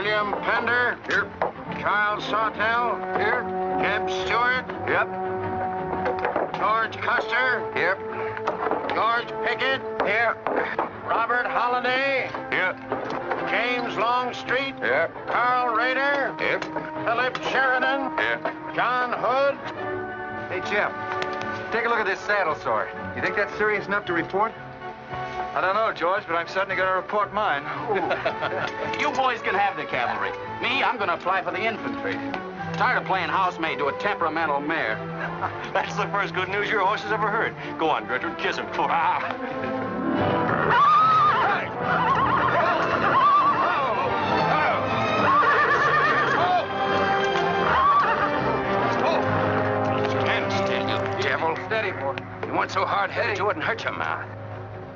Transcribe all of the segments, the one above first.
William Pender. Here. Charles Sawtell. Here. Jeb Stuart. Yep. George Custer. Here. George Pickett. Here. Robert Holliday. Here. James Longstreet. Here. Carl Rader. Here. Philip Sheridan. Here. John Hood. Hey, Jim. Take a look at this saddle sore. You think that's serious enough to report? I don't know, George, but I'm certainly going to report mine. You boys can have the cavalry. Me, I'm going to apply for the infantry. Tired of playing housemaid to a temperamental mare. That's the first good news your horse has ever heard. Go on, Gertrude, kiss him for Devil. Steady, boy. You weren't so hard-headed you wouldn't hurt your mouth.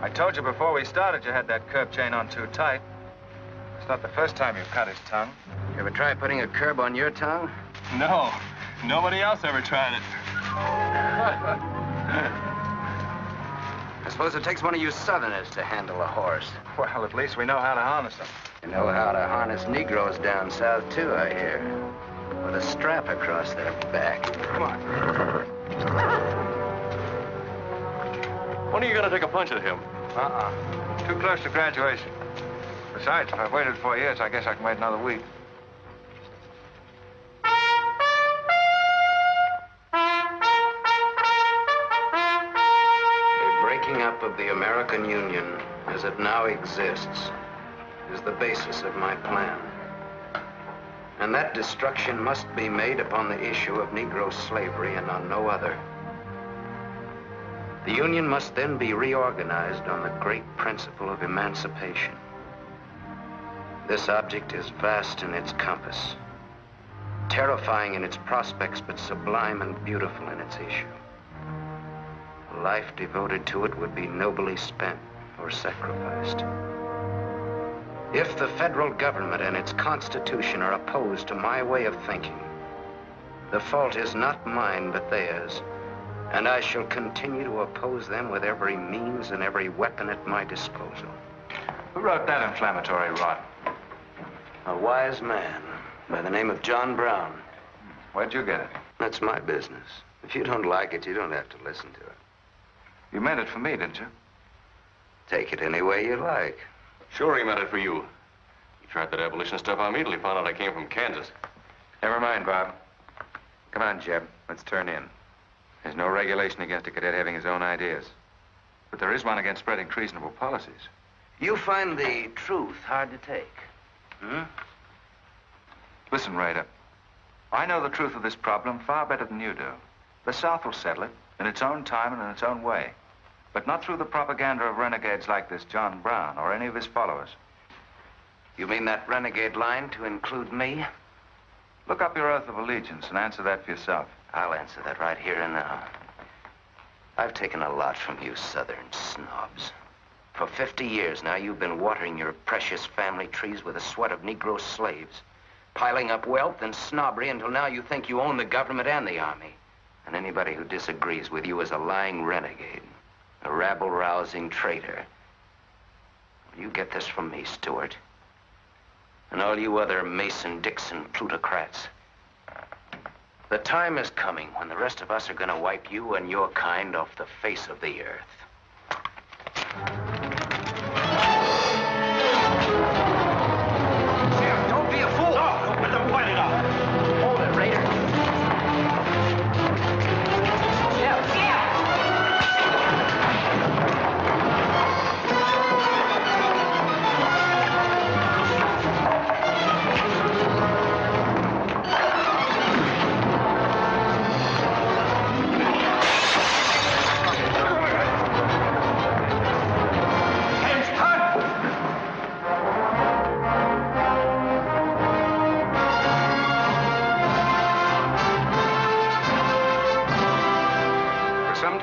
I told you before we started you had that curb chain on too tight. It's not the first time you've cut his tongue. You ever try putting a curb on your tongue? No. Nobody else ever tried it. I suppose it takes one of you Southerners to handle a horse. Well, at least we know how to harness them. You know how to harness Negroes down south, too, I hear. With a strap across their back. Come on. When are you going to take a punch at him? Too close to graduation. Besides, if I've waited 4 years, I guess I can wait another week. The breaking up of the American Union, as it now exists, is the basis of my plan. And that destruction must be made upon the issue of Negro slavery and on no other. The Union must then be reorganized on the great principle of emancipation. This object is vast in its compass, terrifying in its prospects, but sublime and beautiful in its issue. A life devoted to it would be nobly spent or sacrificed. If the federal government and its constitution are opposed to my way of thinking, the fault is not mine, but theirs. And I shall continue to oppose them with every means and every weapon at my disposal. Who wrote that inflammatory rot? A wise man by the name of John Brown. Where'd you get it? That's my business. If you don't like it, you don't have to listen to it. You meant it for me, didn't you? Take it any way you like. Sure he meant it for you. He tried that abolition stuff on me till he found out I came from Kansas. Never mind, Bob. Come on, Jeb. Let's turn in. There's no regulation against a cadet having his own ideas. But there is one against spreading treasonable policies. You find the truth hard to take, Listen, Rader. I know the truth of this problem far better than you do. The South will settle it in its own time and in its own way. But not through the propaganda of renegades like this John Brown or any of his followers. You mean that renegade line to include me? Look up your oath of allegiance and answer that for yourself. I'll answer that right here and now. I've taken a lot from you Southern snobs. For 50 years now, you've been watering your precious family trees with the sweat of Negro slaves, piling up wealth and snobbery until now you think you own the government and the army. And anybody who disagrees with you is a lying renegade, a rabble-rousing traitor. You get this from me, Stuart. And all you other Mason-Dixon plutocrats. The time is coming when the rest of us are going to wipe you and your kind off the face of the earth. Jim, don't be a fool. No, don't let them fight it out. Hold it, Raider.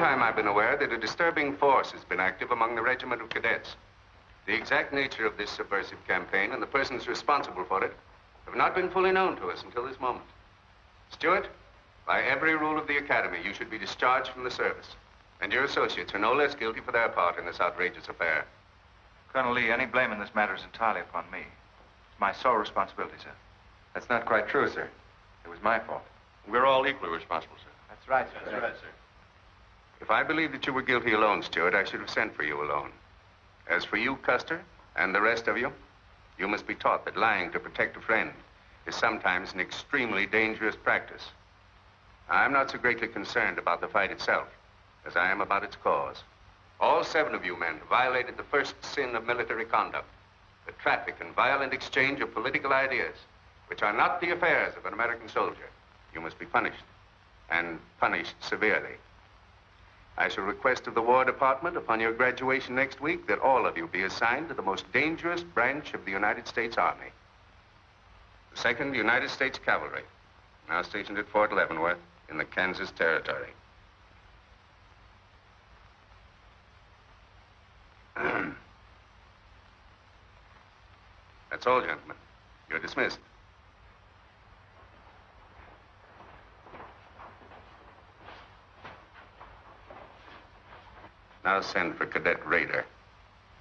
I've been aware that a disturbing force has been active among the regiment of cadets. The exact nature of this subversive campaign and the persons responsible for it have not been fully known to us until this moment. Stuart, by every rule of the academy, you should be discharged from the service. And your associates are no less guilty for their part in this outrageous affair. Colonel Lee, any blame in this matter is entirely upon me. It's my sole responsibility, sir. That's not quite true, sir. It was my fault. We're all equally responsible, sir. That's right, sir. That's right, sir. If I believed that you were guilty alone, Stuart, I should have sent for you alone. As for you, Custer, and the rest of you, you must be taught that lying to protect a friend is sometimes an extremely dangerous practice. I'm not so greatly concerned about the fight itself as I am about its cause. All 7 of you men violated the first sin of military conduct, the traffic and violent exchange of political ideas, which are not the affairs of an American soldier. You must be punished, and punished severely. I shall request of the War Department upon your graduation next week that all of you be assigned to the most dangerous branch of the United States Army. The 2nd United States Cavalry, now stationed at Fort Leavenworth in the Kansas Territory. That's all, gentlemen. You're dismissed. Now send for Cadet Raider.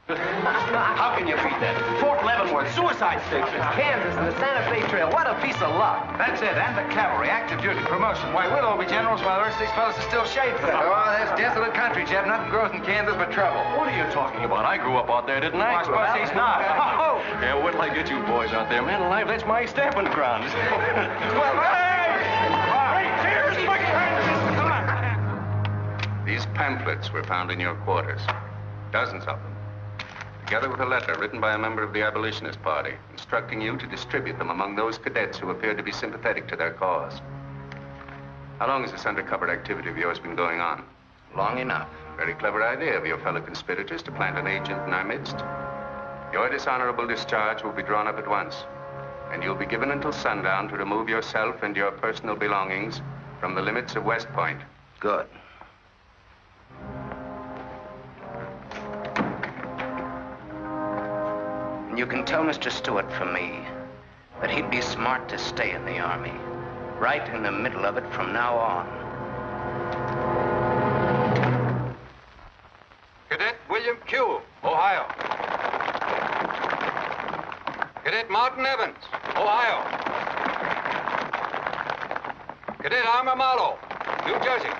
How can you beat that? Fort Leavenworth, suicide station, Kansas, and the Santa Fe Trail. What a piece of luck. That's it, and the cavalry, active duty, promotion. Why, we'll all be generals while the rest of these felloas are still shaped. Oh, that's desolate country, Jeb. Nothing grows in Kansas but trouble. What are you talking about? I grew up out there, didn't I? I suppose he's not. Oh! Yeah, wait till I get you boys out there. Man alive, that's my stamping ground. Well, These pamphlets were found in your quarters. Dozens of them. Together with a letter written by a member of the abolitionist party, instructing you to distribute them among those cadets who appeared to be sympathetic to their cause. How long has this undercover activity of yours been going on? Long enough. Very clever idea of your fellow conspirators to plant an agent in our midst. Your dishonorable discharge will be drawn up at once, and you'll be given until sundown to remove yourself and your personal belongings from the limits of West Point. Good. And you can tell Mr. Stuart from me that he'd be smart to stay in the Army, right in the middle of it from now on. Cadet William Q., Ohio. Cadet Martin Evans, Ohio. Cadet Armour Marlowe, New Jersey.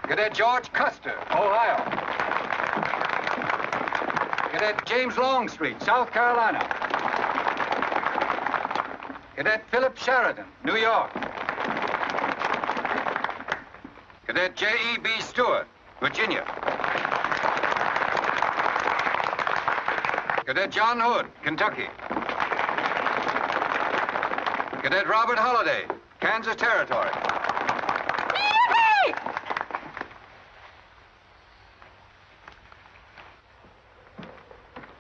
Cadet George Custer, Ohio. Cadet James Longstreet, South Carolina. Cadet Philip Sheridan, New York. Cadet J.E.B. Stuart, Virginia. Cadet John Hood, Kentucky. Cadet Robert Holliday, Kansas Territory.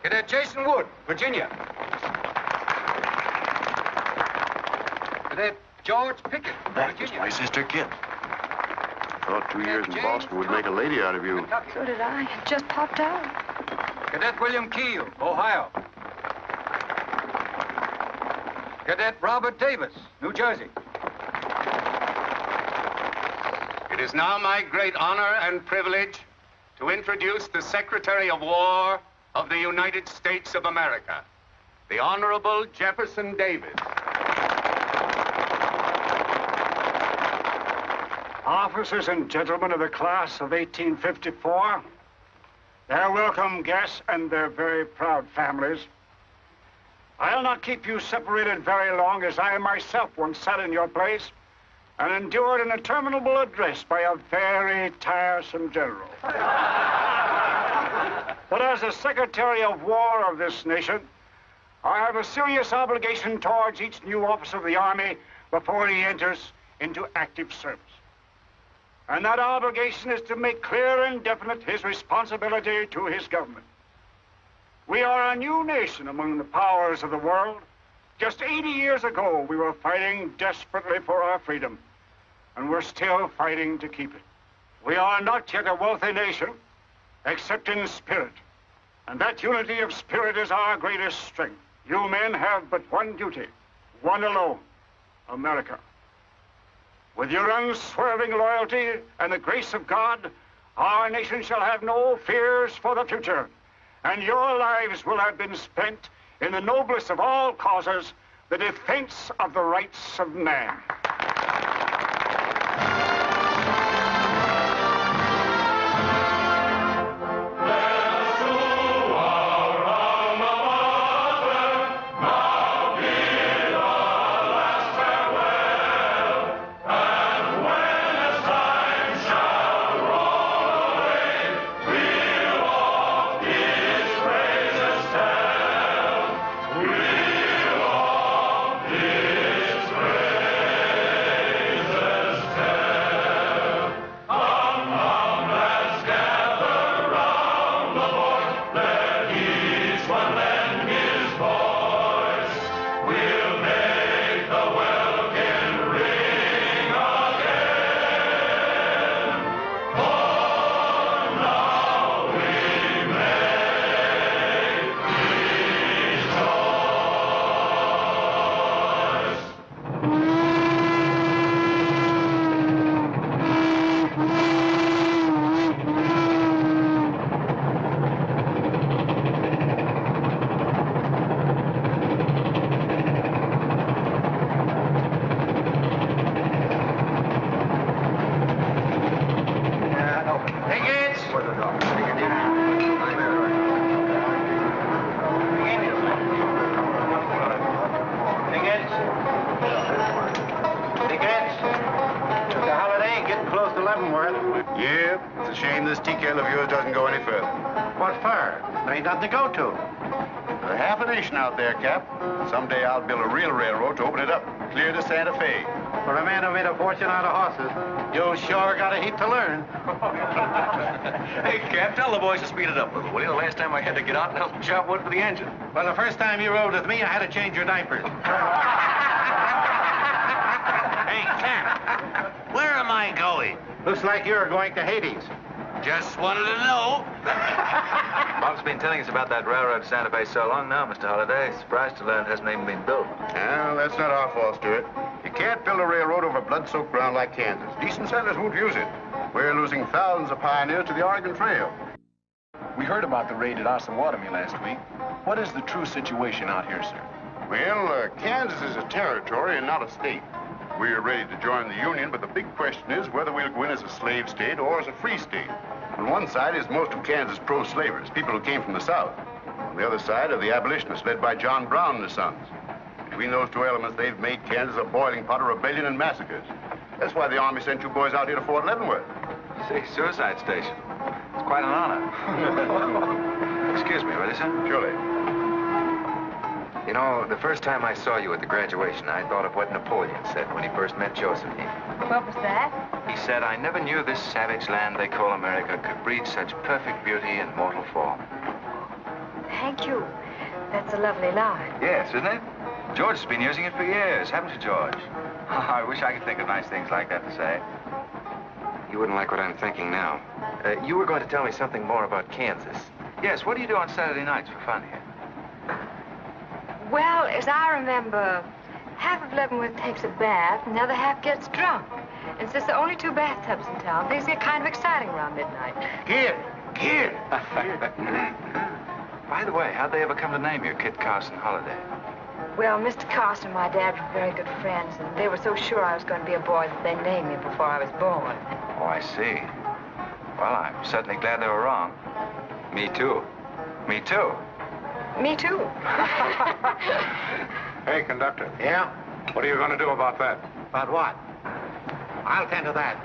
Cadet Jason Wood, Virginia. Cadet George Pickett, Virginia. My sister Kit. Thought 2 years in Boston would make a lady out of you. So did I. It just popped out. Cadet William Keel, Ohio. Cadet Robert Davis, New Jersey. It is now my great honor and privilege to introduce the Secretary of War of the United States of America, the Honorable Jefferson Davis. Officers and gentlemen of the class of 1854, their welcome guests and their very proud families, I'll not keep you separated very long, as I myself once sat in your place and endured an interminable address by a very tiresome general. But as the Secretary of War of this nation, I have a serious obligation towards each new officer of the Army before he enters into active service. And that obligation is to make clear and definite his responsibility to his government. We are a new nation among the powers of the world. Just 80 years ago, we were fighting desperately for our freedom, and we're still fighting to keep it. We are not yet a wealthy nation, except in spirit. And that unity of spirit is our greatest strength. You men have but one duty, one alone, America. With your unswerving loyalty and the grace of God, our nation shall have no fears for the future, and your lives will have been spent in the noblest of all causes, the defense of the rights of man. Yep, it's a shame this tea kettle of yours doesn't go any further. What for? There ain't nothing to go to. There's half a nation out there, Cap. Someday I'll build a real railroad to open it up, clear to Santa Fe. For a man who made a fortune out of horses, you sure got a heap to learn. Hey, Cap, tell the boys to speed it up a little, will you? The last time I had to get out and help them chop wood for the engine. Well, the first time you rode with me, I had to change your diapers. Hey, Cap, where am I going? Looks like you're going to Hades. Just wanted to know. Bob's been telling us about that railroad to Santa Fe so long now, Mr. Holliday. Surprised to learn it hasn't even been built. Well, that's not our fault, Stuart. You can't build a railroad over blood-soaked ground like Kansas. Decent settlers won't use it. We're losing thousands of pioneers to the Oregon Trail. We heard about the raid at Osawatomie last week. What is the true situation out here, sir? Well, Kansas is a territory and not a state. We're ready to join the Union, but the big question is whether we'll go in as a slave state or as a free state. On one side is most of Kansas pro-slavers, people who came from the South. On the other side are the abolitionists led by John Brown and his sons. Between those two elements, they've made Kansas a boiling pot of rebellion and massacres. That's why the Army sent you boys out here to Fort Leavenworth. See, suicide station. It's quite an honor. Excuse me, will you, sir? Surely. You know, the first time I saw you at the graduation, I thought of what Napoleon said when he first met Josephine. What was that? He said, I never knew this savage land they call America could breed such perfect beauty in mortal form. Thank you. That's a lovely line. Yes, isn't it? George has been using it for years, haven't you, George? I wish I could think of nice things like that to say. You wouldn't like what I'm thinking now. You were going to tell me something more about Kansas. Yes, what do you do on Saturday nights for fun here? Well, as I remember, half of Leavenworth takes a bath and the other half gets drunk. And since there are only 2 bathtubs in town, things get kind of exciting around midnight. Kid! By the way, how'd they ever come to name you Kit Carson Holiday? Well, Mr. Custer and my dad were very good friends, and they were so sure I was going to be a boy that they named me before I was born. Oh, I see. Well, I'm certainly glad they were wrong. Me too. Me too. Me too. Hey, conductor. Yeah? What are you going to do about that? About what? I'll tend to that.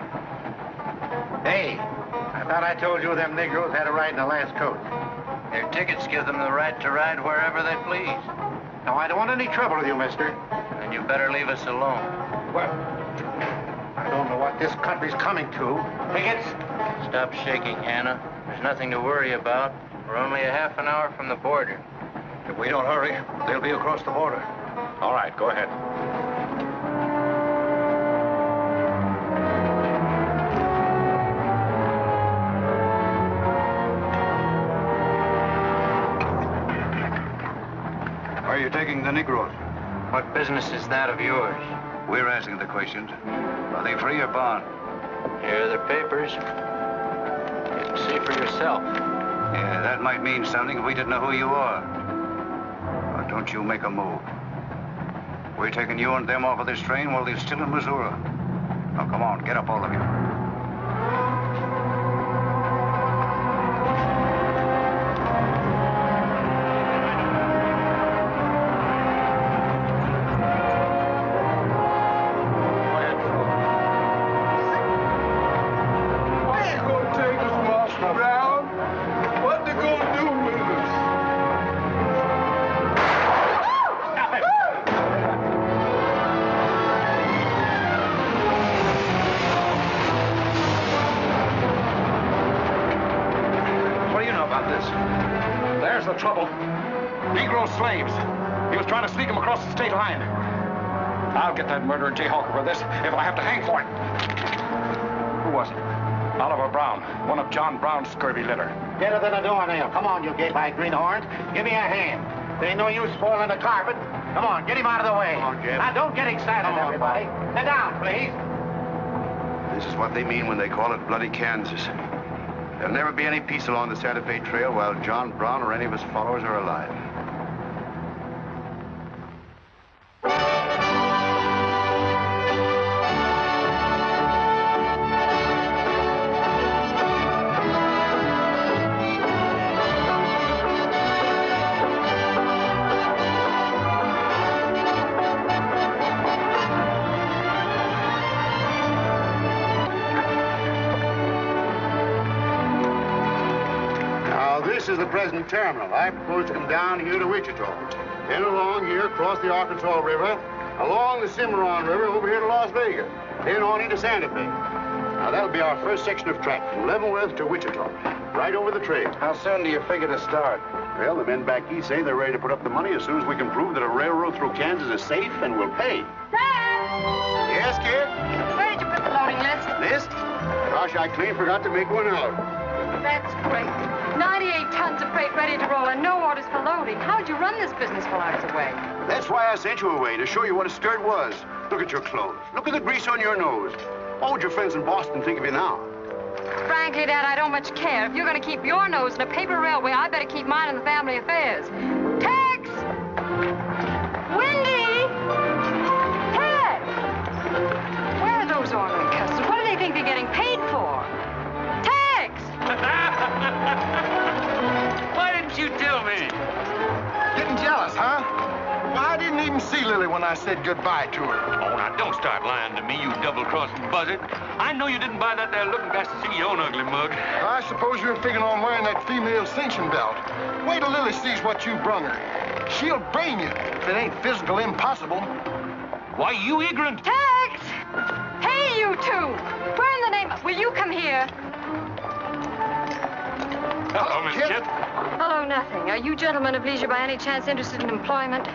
Hey, I thought I told you them Negroes had a right in the last coach. Their tickets give them the right to ride wherever they please. Now, I don't want any trouble with you, mister. Then you better leave us alone. Well, I don't know what this country's coming to. Tickets? Stop shaking, Hannah. There's nothing to worry about. We're only a half an hour from the border. If we don't hurry, they'll be across the border. All right, go ahead. Are you taking the Negroes? What business is that of yours? We're asking the questions. Are they free or bond? Here are the papers. You can see for yourself. Yeah, that might mean something if we didn't know who you are. But don't you make a move. We're taking you and them off of this train while they're still in Missouri. Now, come on, get up, all of you. There's the trouble. Negro slaves. He was trying to sneak them across the state line. I'll get that murdering Jayhawk over this if I have to hang for it. Who was it? Oliver Brown, one of John Brown's scurvy litter. Get her to the doornail. Come on, you gape-eyed greenhorns. Give me a hand. There ain't no use spoiling the carpet. Come on, get him out of the way. Come on, Jeb. Now, don't get excited, everybody. Sit down, please. This is what they mean when they call it bloody Kansas. There'll never be any peace along the Santa Fe Trail while John Brown or any of his followers are alive. This is the present terminal. I propose to come down here to Wichita, then along here across the Arkansas River, along the Cimarron River over here to Las Vegas, then on into Santa Fe. Now, that'll be our first section of track from Leavenworth to Wichita, right over the trail. How soon do you figure to start? Well, the men back east say they're ready to put up the money as soon as we can prove that a railroad through Kansas is safe and will pay. Dad! Yes, kid? Where did you put the loading list? List? Gosh, I clean forgot to make one out. That's great. 98 tons of freight ready to roll and no orders for loading. How'd you run this business while I was away? That's why I sent you away, to show you what a skirt was. Look at your clothes. Look at the grease on your nose. What would your friends in Boston think of you now? Frankly, Dad, I don't much care. If you're going to keep your nose in a paper railway, I better keep mine in the family affairs. Tex! Wendy! Tex! Where are those ornery customers? What do they think they're getting paid for? Tex! Why didn't you tell me? Getting jealous, huh? Well, I didn't even see Lily when I said goodbye to her. Oh, now, don't start lying to me, you double-crossing buzzard. I know you didn't buy that there looking glass to see your own ugly mug. I suppose you're figuring on wearing that female cinching belt. Wait till Lily sees what you brung her. She'll brain you if it ain't physical impossible. Why, you ignorant. Tex! Hey, you two! Where in the name of... Will you come here? Hello, Miss Chip. Hello, nothing. Are you gentlemen of leisure by any chance interested in employment?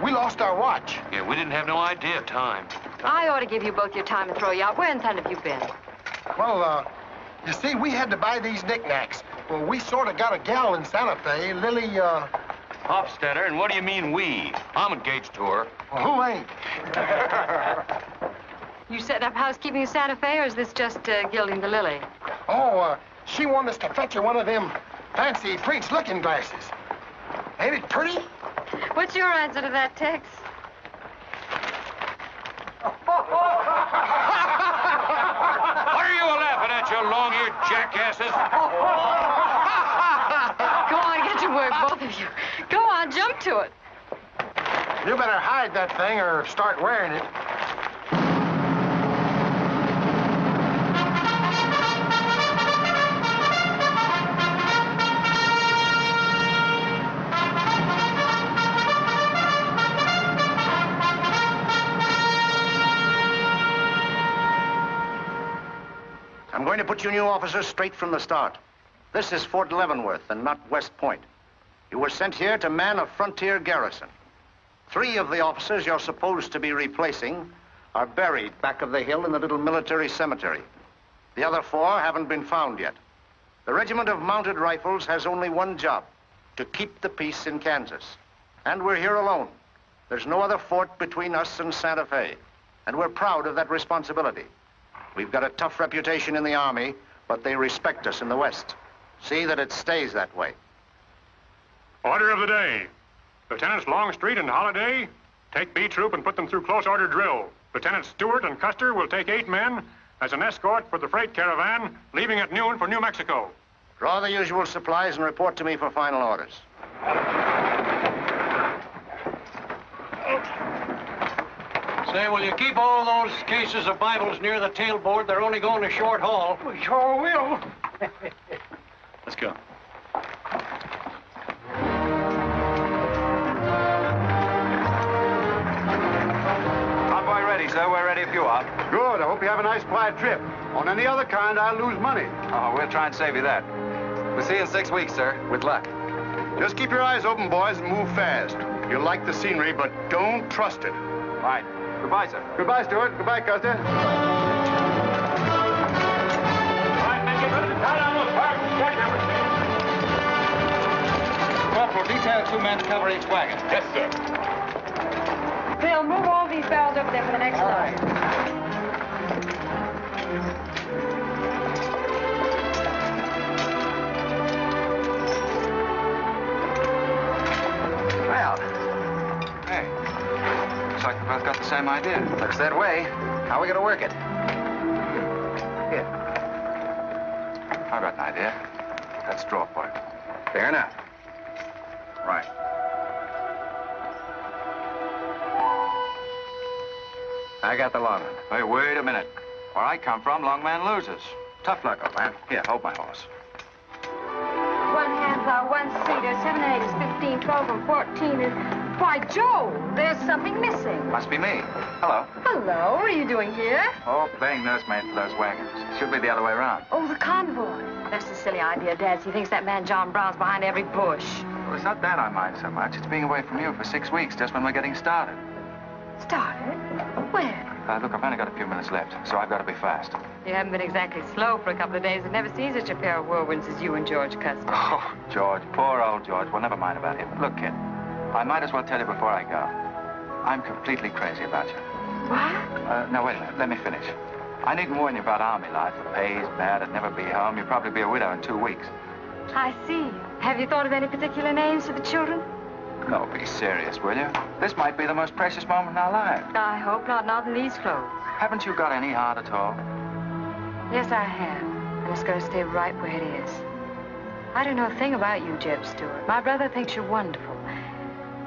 We lost our watch. Yeah, we didn't have no idea of time. I ought to give you both your time and throw you out. Where in the hell have you been? Well, you see, we had to buy these knickknacks. Well, we sort of got a gal in Santa Fe, Lily, Hofstadter, and what do you mean we? I'm engaged to her. Well, who ain't? You setting up housekeeping in Santa Fe, or is this just gilding the lily? She wanted us to fetch her one of them fancy French looking glasses. Ain't it pretty? What's your answer to that, Tex? What are you laughing at, you long-eared jackasses? Go on, get to work, both of you. Go on, jump to it. You better hide that thing or start wearing it. I'm going to put you new officers straight from the start. This is Fort Leavenworth and not West Point. You were sent here to man a frontier garrison. 3 of the officers you're supposed to be replacing are buried back of the hill in the little military cemetery. The other 4 haven't been found yet. The Regiment of Mounted Rifles has only one job, to keep the peace in Kansas. And we're here alone. There's no other fort between us and Santa Fe, and we're proud of that responsibility. We've got a tough reputation in the Army, but they respect us in the West. See that it stays that way. Order of the day. Lieutenants Longstreet and Holliday, take B Troop and put them through close order drill. Lieutenants Stuart and Custer will take 8 men as an escort for the freight caravan leaving at noon for New Mexico. Draw the usual supplies and report to me for final orders. Say, will you keep all those cases of Bibles near the tailboard? They're only going a short haul. We sure will. Let's go. Convoy ready, sir. We're ready if you are. Good. I hope you have a nice quiet trip. On any other kind, I'll lose money. Oh, we'll try and save you that. We'll see you in 6 weeks, sir. With luck. Just keep your eyes open, boys, and move fast. You'll like the scenery, but don't trust it. Right. Goodbye, sir. Goodbye, Stuart. Goodbye, Custer. All right, men, get ready to tie down those wagons. Corporal, detail 2 men to cover each wagon. Yes, sir. Bill, move all these barrels over there for the next load. Well, hey, looks like we both got the same idea. Looks that way. How are we going to work it? Here. I've got an idea. Let's draw for it. Fair enough. Right. I got the long one. Hey, wait a minute. Where I come from, long man loses. Tough luck, old man. Here, hold my horse. 1 hand plow, 1 seater, 7 and 8 is 15, 12 and 14 is... Why, Joe, there's something missing. Must be me. Hello. Hello, what are you doing here? Oh, playing nursemaid for those wagons. Should be the other way around. Oh, the convoy. That's a silly idea, Dad. He thinks that man John Brown's behind every bush. Well, it's not that I mind so much. It's being away from you for 6 weeks, just when we're getting started. Started? Where? Look, I've only got a few minutes left, so I've got to be fast. You haven't been exactly slow for a couple of days. I've never seen such a pair of whirlwinds as you and George Custer. Oh, George, poor old George. Well, never mind about him. Look, kid, I might as well tell you before I go. I'm completely crazy about you. What? No, wait a minute. Let me finish. I needn't warn you about army life. The pay's bad. I'd never be home. You'd probably be a widow in 2 weeks. I see. Have you thought of any particular names for the children? No, be serious, will you? This might be the most precious moment in our lives. I hope not in these clothes. Haven't you got any heart at all? Yes, I have. And it's going to stay right where it is. I don't know a thing about you, Jeb Stuart. My brother thinks you're wonderful.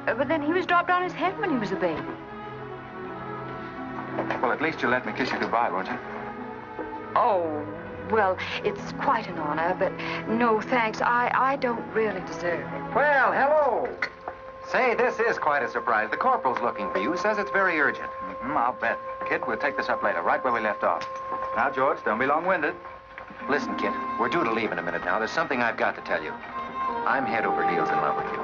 But then he was dropped on his head when he was a baby. Well, at least you'll let me kiss you goodbye, won't you? Oh, well, it's quite an honor, but no thanks. I don't really deserve it. Well, hello. Say, this is quite a surprise. The corporal's looking for you. Says it's very urgent. I'll bet. Kid, we'll take this up later, right where we left off. Now, George, don't be long-winded. Listen, kid, we're due to leave in a minute now. There's something I've got to tell you. I'm head over heels in love with you.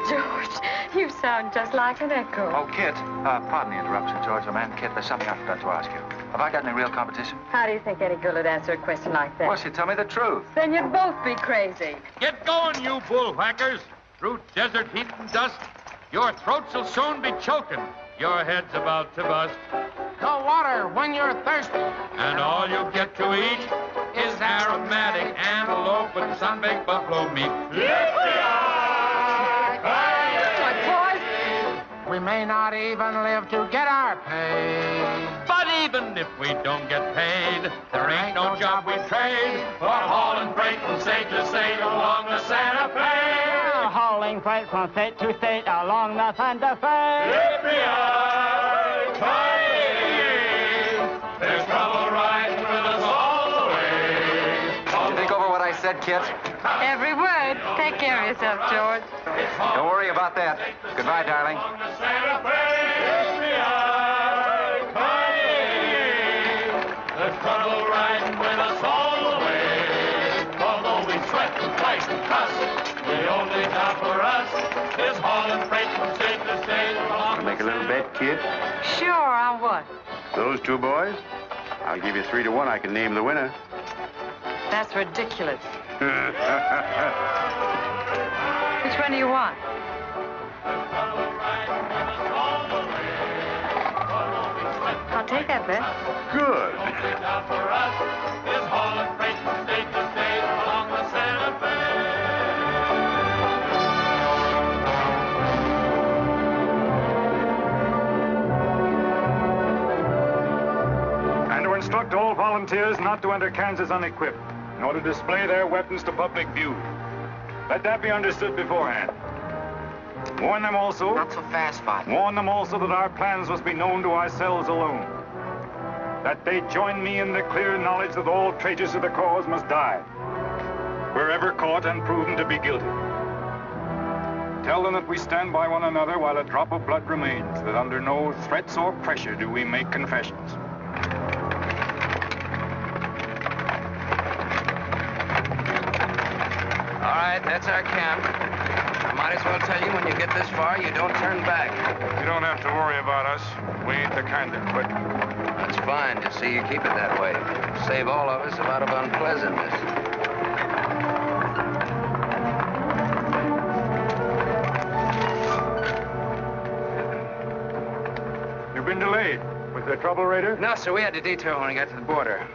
George, you sound just like an echo. Oh, Kit, pardon the interruption, George, old man. Kit, there's something I forgot to ask you. Have I got any real competition? How do you think any girl would answer a question like that? Well, she'd tell me the truth. Then you'd both be crazy. Get going, you bullwhackers. Through desert heat and dust, your throats will soon be choking. Your head's about to bust. The water when you're thirsty. And all you get to eat is aromatic antelope and sun-baked buffalo meat. We may not even live to get our pay. But even if we don't get paid, there ain't no job we trade for hauling freight from state to state along the Santa Fe. Hauling freight from state to state along the Santa Fe. There's trouble riding with us all the way. Did you think over what I said, Kit? Every word. Take care of yourself, George. Don't worry about that. Goodbye, darling. There's trouble riding with us all the way. Although we sweat and fight and cuss, the only job for us is hauling freight from state to state along. Make a little bet, kid? Sure, on what? Those 2 boys? I'll give you 3 to 1. I can name the winner. That's ridiculous. Which one do you want? I'll take that bet. Good. For us is hauling freight from state to state along the Santa Fe. instruct all volunteers not to enter Kansas unequipped, nor to display their weapons to public view. Let that be understood beforehand. Warn them also... Not so fast, Father. Warn them also that our plans must be known to ourselves alone. That they join me in the clear knowledge that all traitors to the cause must die, wherever caught and proven to be guilty. Tell them that we stand by one another while a drop of blood remains, that under no threats or pressure do we make confessions. All right, that's our camp. I might as well tell you when you get this far, you don't turn back. You don't have to worry about us. We ain't the kind that quit. That's fine to see you keep it that way. Save all of us a lot of unpleasantness. You've been delayed. Was there trouble, Raider? No, sir, we had to detour when we got to the border.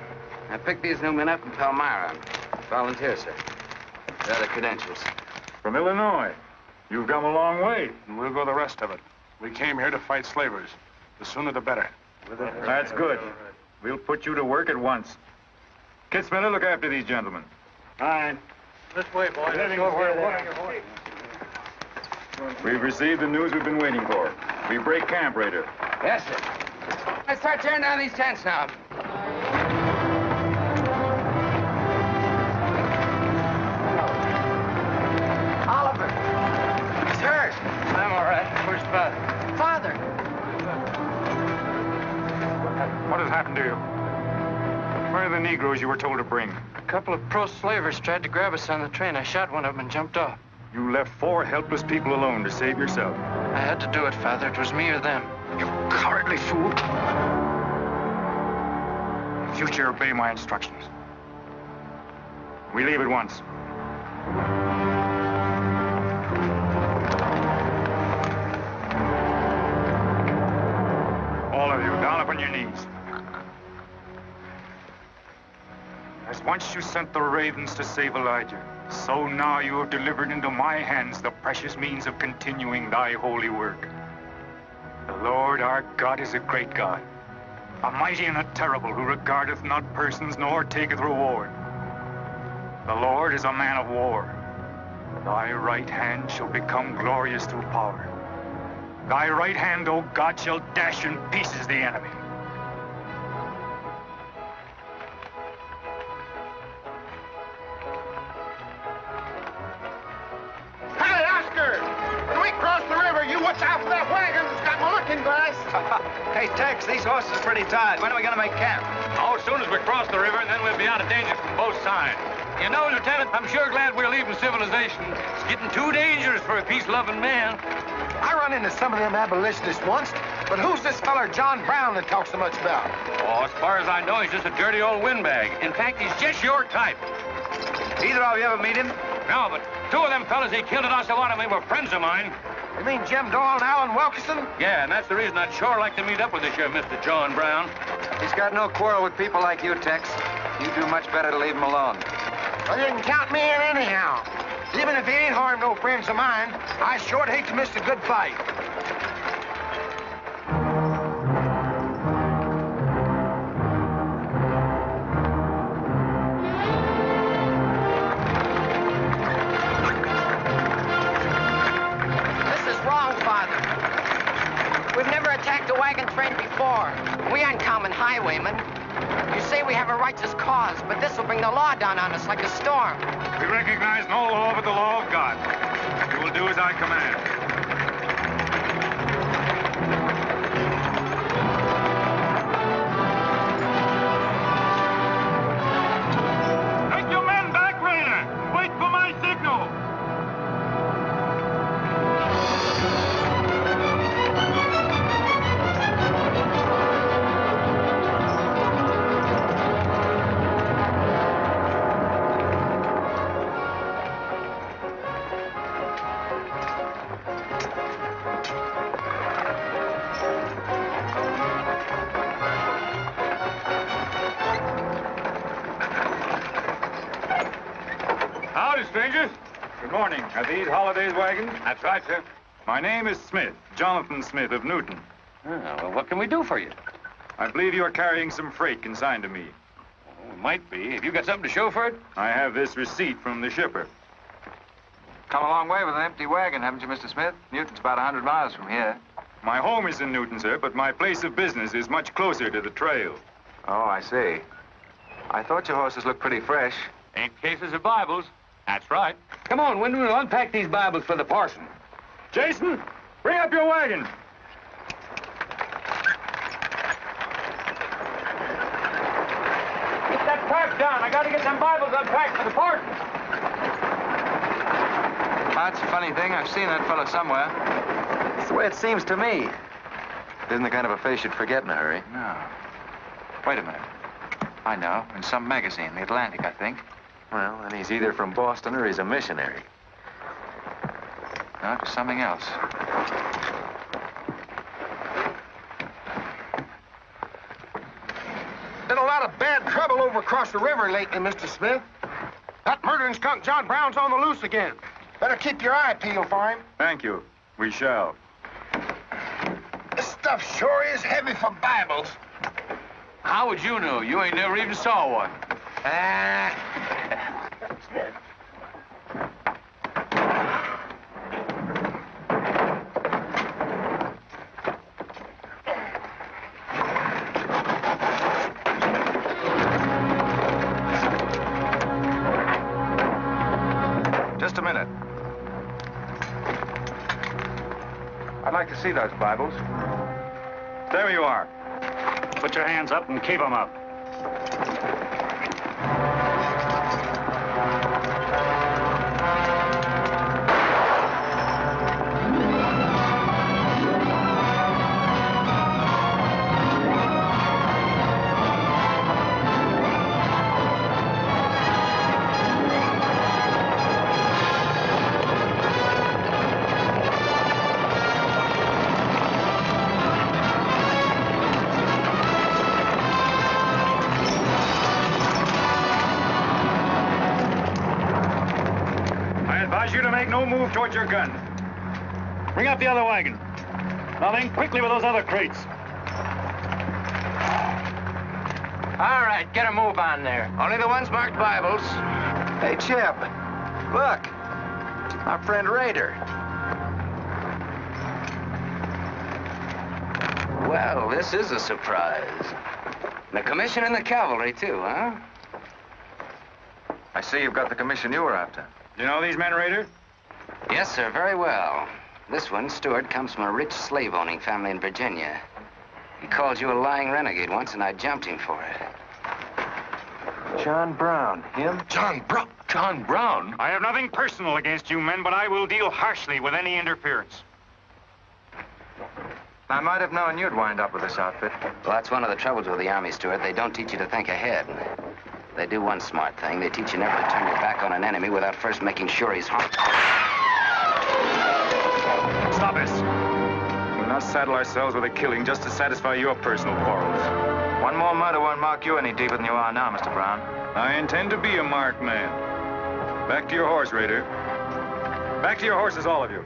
I picked these new men up in Palmyra. Volunteer, sir. They're the credentials. From Illinois. You've come a long way. And we'll go the rest of it. We came here to fight slavers. The sooner the better. That's good. We'll put you to work at once. Kid Spinner, look after these gentlemen. Fine. This way, boys. Let's go where We've received the news we've been waiting for. We break camp, Raider. Yes, sir. Let's start tearing down these tents now. Oliver. He's hurt. I'm all right. Where's Father? Father. What has happened to you? Where are the Negroes you were told to bring? A couple of pro-slavers tried to grab us on the train. I shot one of them and jumped off. You left 4 helpless people alone to save yourself. I had to do it, Father. It was me or them. You cowardly fool. In future, obey my instructions. We leave at once. All of you, down upon your knees. As once you sent the ravens to save Elijah, so now you have delivered into my hands the precious means of continuing thy holy work. The Lord our God is a great God, a mighty and a terrible, who regardeth not persons nor taketh reward. The Lord is a man of war. Thy right hand shall become glorious through power. Thy right hand, O God, shall dash in pieces the enemy. Hey, Oscar! When we cross the river, you watch out for that wagon that's got my looking glass. Hey, Tex, these horses are pretty tired. When are we going to make camp? Oh, as soon as we cross the river, and then we'll be out of danger from both sides. You know, Lieutenant, I'm sure glad we're leaving civilization. It's getting too dangerous for a peace-loving man. I run into some of them abolitionists once, but who's this feller John Brown that talks so much about? Oh, as far as I know, he's just a dirty old windbag. In fact, he's just your type. Either of you ever meet him? No, but 2 of them fellas he killed at Osawatomie were friends of mine. You mean Jim Doyle and Alan Wilkerson? Yeah, and that's the reason I'd sure like to meet up with this here Mr. John Brown. He's got no quarrel with people like you, Tex. You do much better to leave him alone. Well, you can count me in anyhow. Even if he ain't harmed no friends of mine, I sure hate to miss a good fight. This is wrong, Father. We've never attacked a wagon train before. We aren't common highwaymen. You say we have a righteous cause, but this will bring the law down on us like a storm. We recognize no law but the law of God. You will do as I command. Take your men back, Raider! Wait for my signal! Howdy, strangers. Good morning. Are these Holiday's wagons? That's right, sir. My name is Smith, Jonathan Smith of Newton. Oh, well, what can we do for you? I believe you are carrying some freight consigned to me. Oh, it might be. Have you got something to show for it? I have this receipt from the shipper. Come a long way with an empty wagon, haven't you, Mr. Smith? Newton's about 100 miles from here. My home is in Newton, sir, but my place of business is much closer to the trail. Oh, I see. I thought your horses looked pretty fresh. Ain't cases of Bibles. That's right. Come on, Wyndham, we'll unpack these Bibles for the parson. Jason, bring up your wagon. Get that pack down. I got to get them Bibles unpacked for the parson. That's a funny thing. I've seen that fellow somewhere. It's the way it seems to me. It isn't the kind of a face you'd forget in a hurry. No. Wait a minute. I know. In some magazine, The Atlantic, I think. Well, then he's either from Boston or he's a missionary. No, it was something else. Been a lot of bad trouble over across the river lately, Mr. Smith. That murdering skunk John Brown's on the loose again. Better keep your eye peeled for him. Thank you. We shall. This stuff sure is heavy for Bibles. How would you know? You ain't never even saw one. Just a minute. I'd like to see those Bibles. There you are. Put your hands up and keep them up. No move towards your gun. Bring up the other wagon. Now then, quickly with those other crates. All right, get a move on there. Only the ones marked Bibles. Hey, Jeb, look. Our friend Raider. Well, this is a surprise. And a commission in the cavalry, too, huh? I see you've got the commission you were after. You know these men, Raider? Yes, sir, very well. This one, Stuart, comes from a rich slave-owning family in Virginia. He called you a lying renegade once, and I jumped him for it. John Brown, him? John Brown? John Brown? I have nothing personal against you men, but I will deal harshly with any interference. I might have known you'd wind up with this outfit. Well, that's one of the troubles with the Army, Stuart. They don't teach you to think ahead. They do one smart thing. They teach you never to turn your back on an enemy without first making sure he's harmed. Stop us. We'll not saddle ourselves with a killing just to satisfy your personal quarrels. One more murder won't mark you any deeper than you are now, Mr. Brown. I intend to be a marked man. Back to your horse, Raider. Back to your horses, all of you.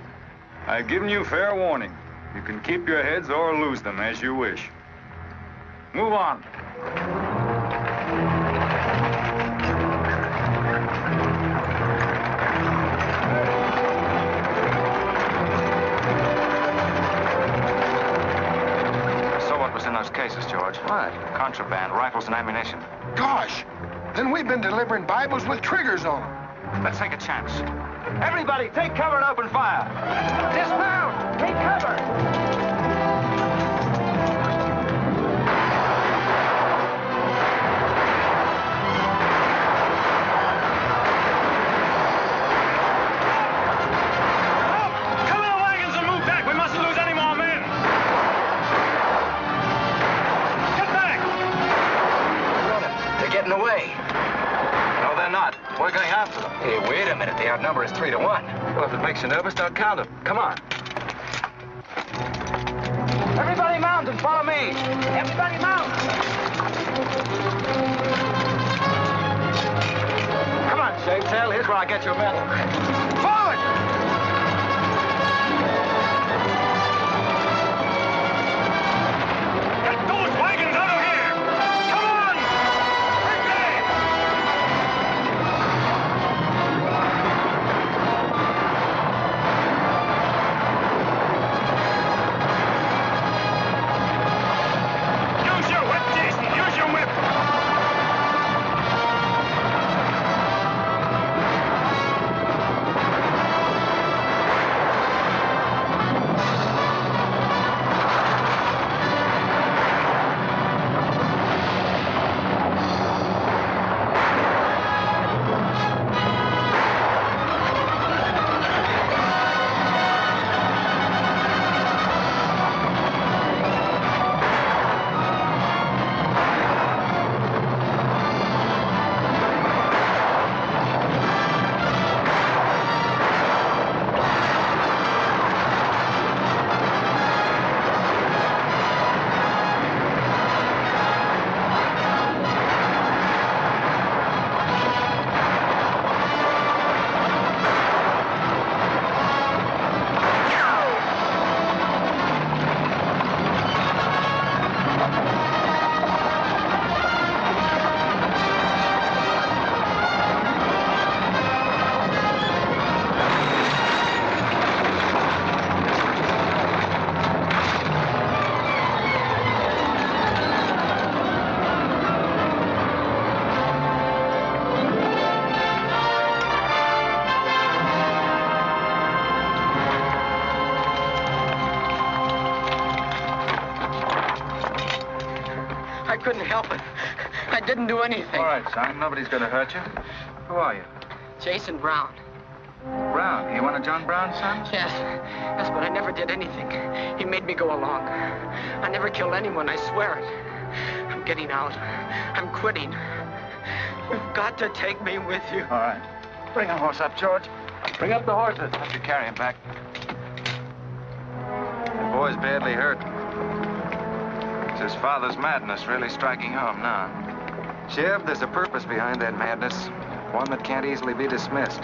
I've given you fair warning. You can keep your heads or lose them as you wish. Move on. In those cases, George. What? Contraband, rifles and ammunition. Gosh, then we've been delivering Bibles with triggers on them. Let's take a chance. Everybody, take cover and open fire. Dismount! Take cover! Away. No, they're not. We're going after them. Hey, wait a minute. The outnumber is 3 to 1. Well, if it makes you nervous, don't count them. Come on. Everybody mount and follow me. Everybody mount. Come on, Shaketail. Here's where I get your medal. Forward! Get those wagons out! couldn't help it. I didn't do anything. All right, son. Nobody's going to hurt you. Who are you? Jason Brown. Brown. You one of John Brown's sons? Yes. Yes, but I never did anything. He made me go along. I never killed anyone, I swear it. I'm getting out. I'm quitting. You've got to take me with you. All right. Bring a horse up, George. Bring up the horses. Have to carry him back. The boy's badly hurt. It's his father's madness really striking home now. Jeb, there's a purpose behind that madness. One that can't easily be dismissed.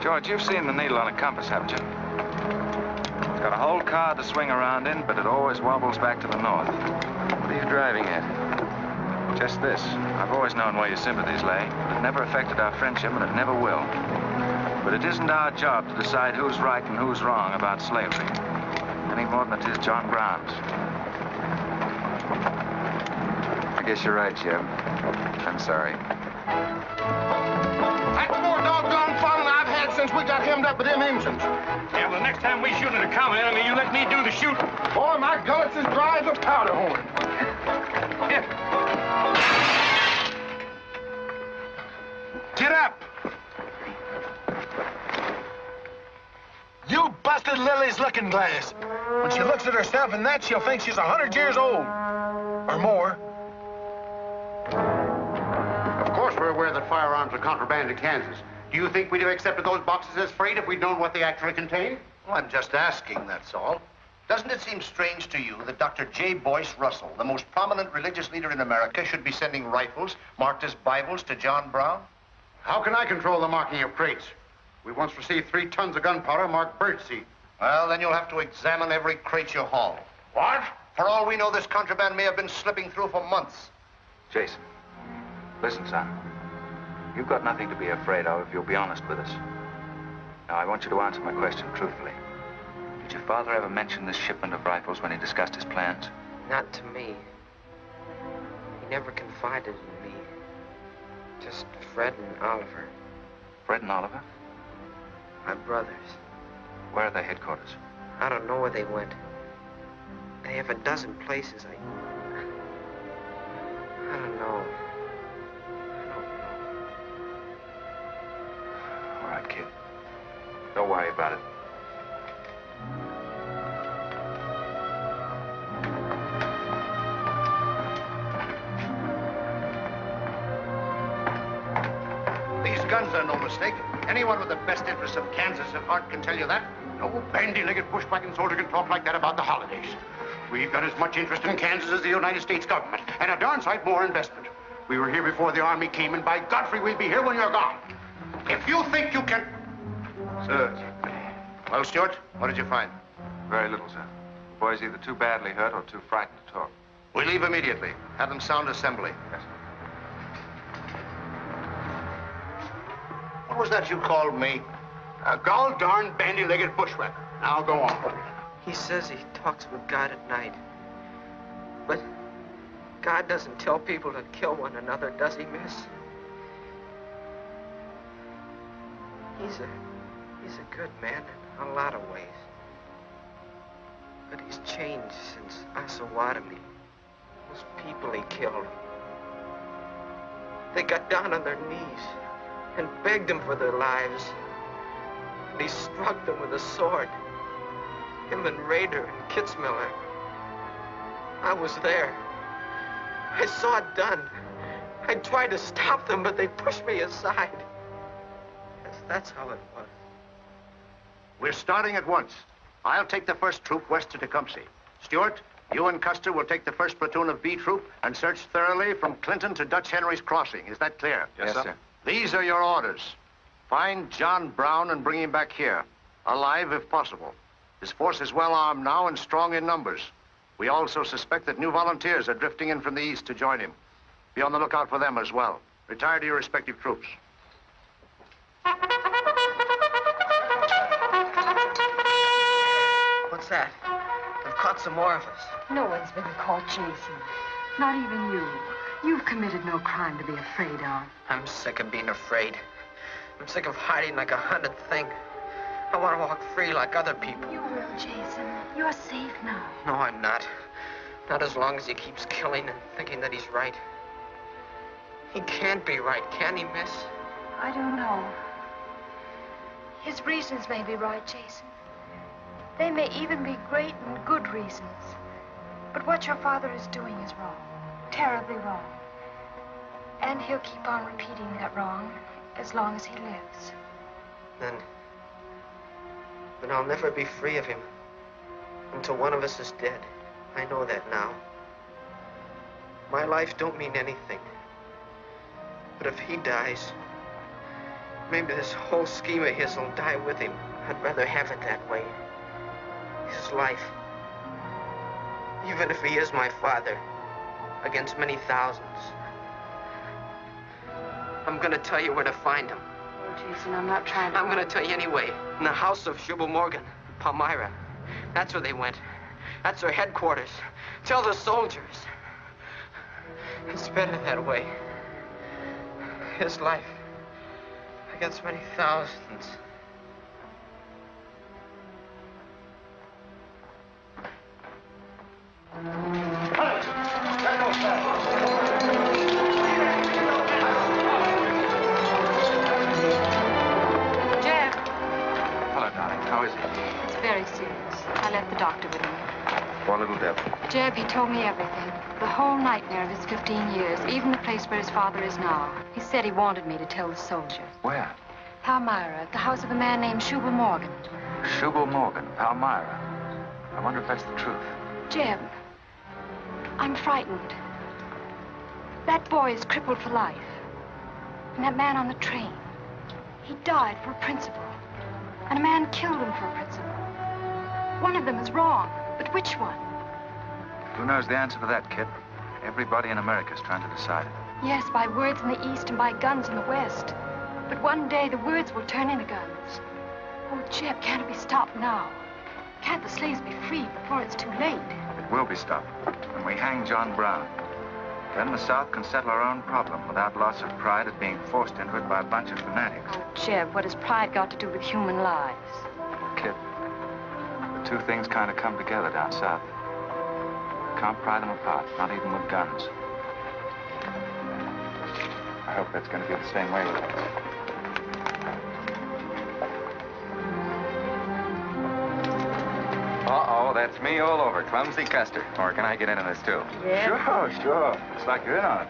George, you've seen the needle on a compass, haven't you? It's got a whole card to swing around in, but it always wobbles back to the north. What are you driving at? Just this. I've always known where your sympathies lay, but it never affected our friendship, and it never will. But it isn't our job to decide who's right and who's wrong about slavery, any more than it is John Brown's. I guess you're right, Jeb. I'm sorry. That's more doggone fun than I've had since we got hemmed up with them engines. Yeah, well, the next time we shoot at a common enemy, you let me do the shooting. Boy, my gullets as dry as a powder horn. Here. Get up. You busted Lily's looking glass. When she looks at herself in that, she'll think she's 100 years old. Or more. Of course we're aware that firearms are contraband in Kansas. Do you think we'd have accepted those boxes as freight if we'd known what they actually contained? Well, I'm just asking, that's all. Doesn't it seem strange to you that Dr. J. Boyce Russell, the most prominent religious leader in America, should be sending rifles marked as Bibles to John Brown? How can I control the marking of crates? We once received 3 tons of gunpowder marked birdseed. Well, then you'll have to examine every crate you haul. What? For all we know, this contraband may have been slipping through for months. Jason, listen, son. You've got nothing to be afraid of if you'll be honest with us. Now, I want you to answer my question truthfully. Did your father ever mention this shipment of rifles when he discussed his plans? Not to me. He never confided in me. Just Fred and Oliver. Fred and Oliver? My brothers. Where are their headquarters? I don't know where they went. They have a dozen places. I don't know. All right, kid. Don't worry about it. These guns are no mistake. Anyone with the best interests of Kansas at heart can tell you that. No bandy-legged bushwhacking soldier can talk like that about the holidays. We've got as much interest in Kansas as the United States government, and a darn sight more investment. We were here before the Army came, and by Godfrey, we'll be here when you're gone. If you think you can... Sir. Well, Stuart, what did you find? Very little, sir. The boy's either too badly hurt or too frightened to talk. We leave immediately. Have them sound assembly. Yes, sir. What was that you called me? A gall-darn bandy-legged bushwhacker. Now go on. He says he talks with God at night. But God doesn't tell people to kill one another, does he, miss? He's a good man in a lot of ways. But he's changed since Osawatomie. Those people he killed. They got down on their knees and begged him for their lives. And he struck them with a sword. Him and Rader and Kitzmiller. I was there. I saw it done. I tried to stop them, but they pushed me aside. That's how it was. We're starting at once. I'll take the first troop west to Tecumseh. Stuart, you and Custer will take the first platoon of B Troop and search thoroughly from Clinton to Dutch Henry's Crossing. Is that clear? Yes, sir. These are your orders. Find John Brown and bring him back here, alive if possible. His force is well armed now and strong in numbers. We also suspect that new volunteers are drifting in from the east to join him. Be on the lookout for them as well. Retire to your respective troops. What's that? They've caught some more of us. No one's been caught, Jason. Not even you. You've committed no crime to be afraid of. I'm sick of being afraid. I'm sick of hiding like a hunted thing. I want to walk free like other people. You will, Jason. You're safe now. No, I'm not. Not as long as he keeps killing and thinking that he's right. He can't be right, can he, miss? I don't know. His reasons may be right, Jason. They may even be great and good reasons. But what your father is doing is wrong. Terribly wrong. And he'll keep on repeating that wrong as long as he lives. Then I'll never be free of him until one of us is dead. I know that now. My life don't mean anything. But if he dies, maybe this whole scheme of his will die with him. I'd rather have it that way. His life. Even if he is my father, against many thousands. I'm gonna tell you where to find him. Oh, Jason, I'm not trying to... I'm gonna tell you anyway. In the house of Jubal Morgan, Palmyra. That's where they went. That's their headquarters. Tell the soldiers. It's better that way. His life against many thousands. Jeb. Hello, darling. How is he? It's very serious. I left the doctor with him. Poor little devil. Jeb, he told me everything. The whole nightmare of his 15 years, even the place where his father is now. He said he wanted me to tell the soldiers. Where? Palmyra, at the house of a man named Jubal Morgan. Jubal Morgan, Palmyra. I wonder if that's the truth. Jeb, I'm frightened. That boy is crippled for life. And that man on the train, he died for a principle. And a man killed him for a principle. One of them is wrong, but which one? Who knows the answer to that, kid? Everybody in America's trying to decide it. Yes, by words in the East and by guns in the West. But one day the words will turn into guns. Oh, Jeb, can't it be stopped now? Can't the slaves be freed before it's too late? It will be stopped when we hang John Brown. Then the South can settle our own problem without loss of pride at being forced into it by a bunch of fanatics. Oh, Jeb, what has pride got to do with human lives? Kid, the two things kind of come together down south. Can't pry them apart, not even with guns. I hope that's going to be the same way with us. Uh-oh, that's me all over, Clumsy Custer. Or can I get into this, too? Yeah? Sure. Looks like you're in on it.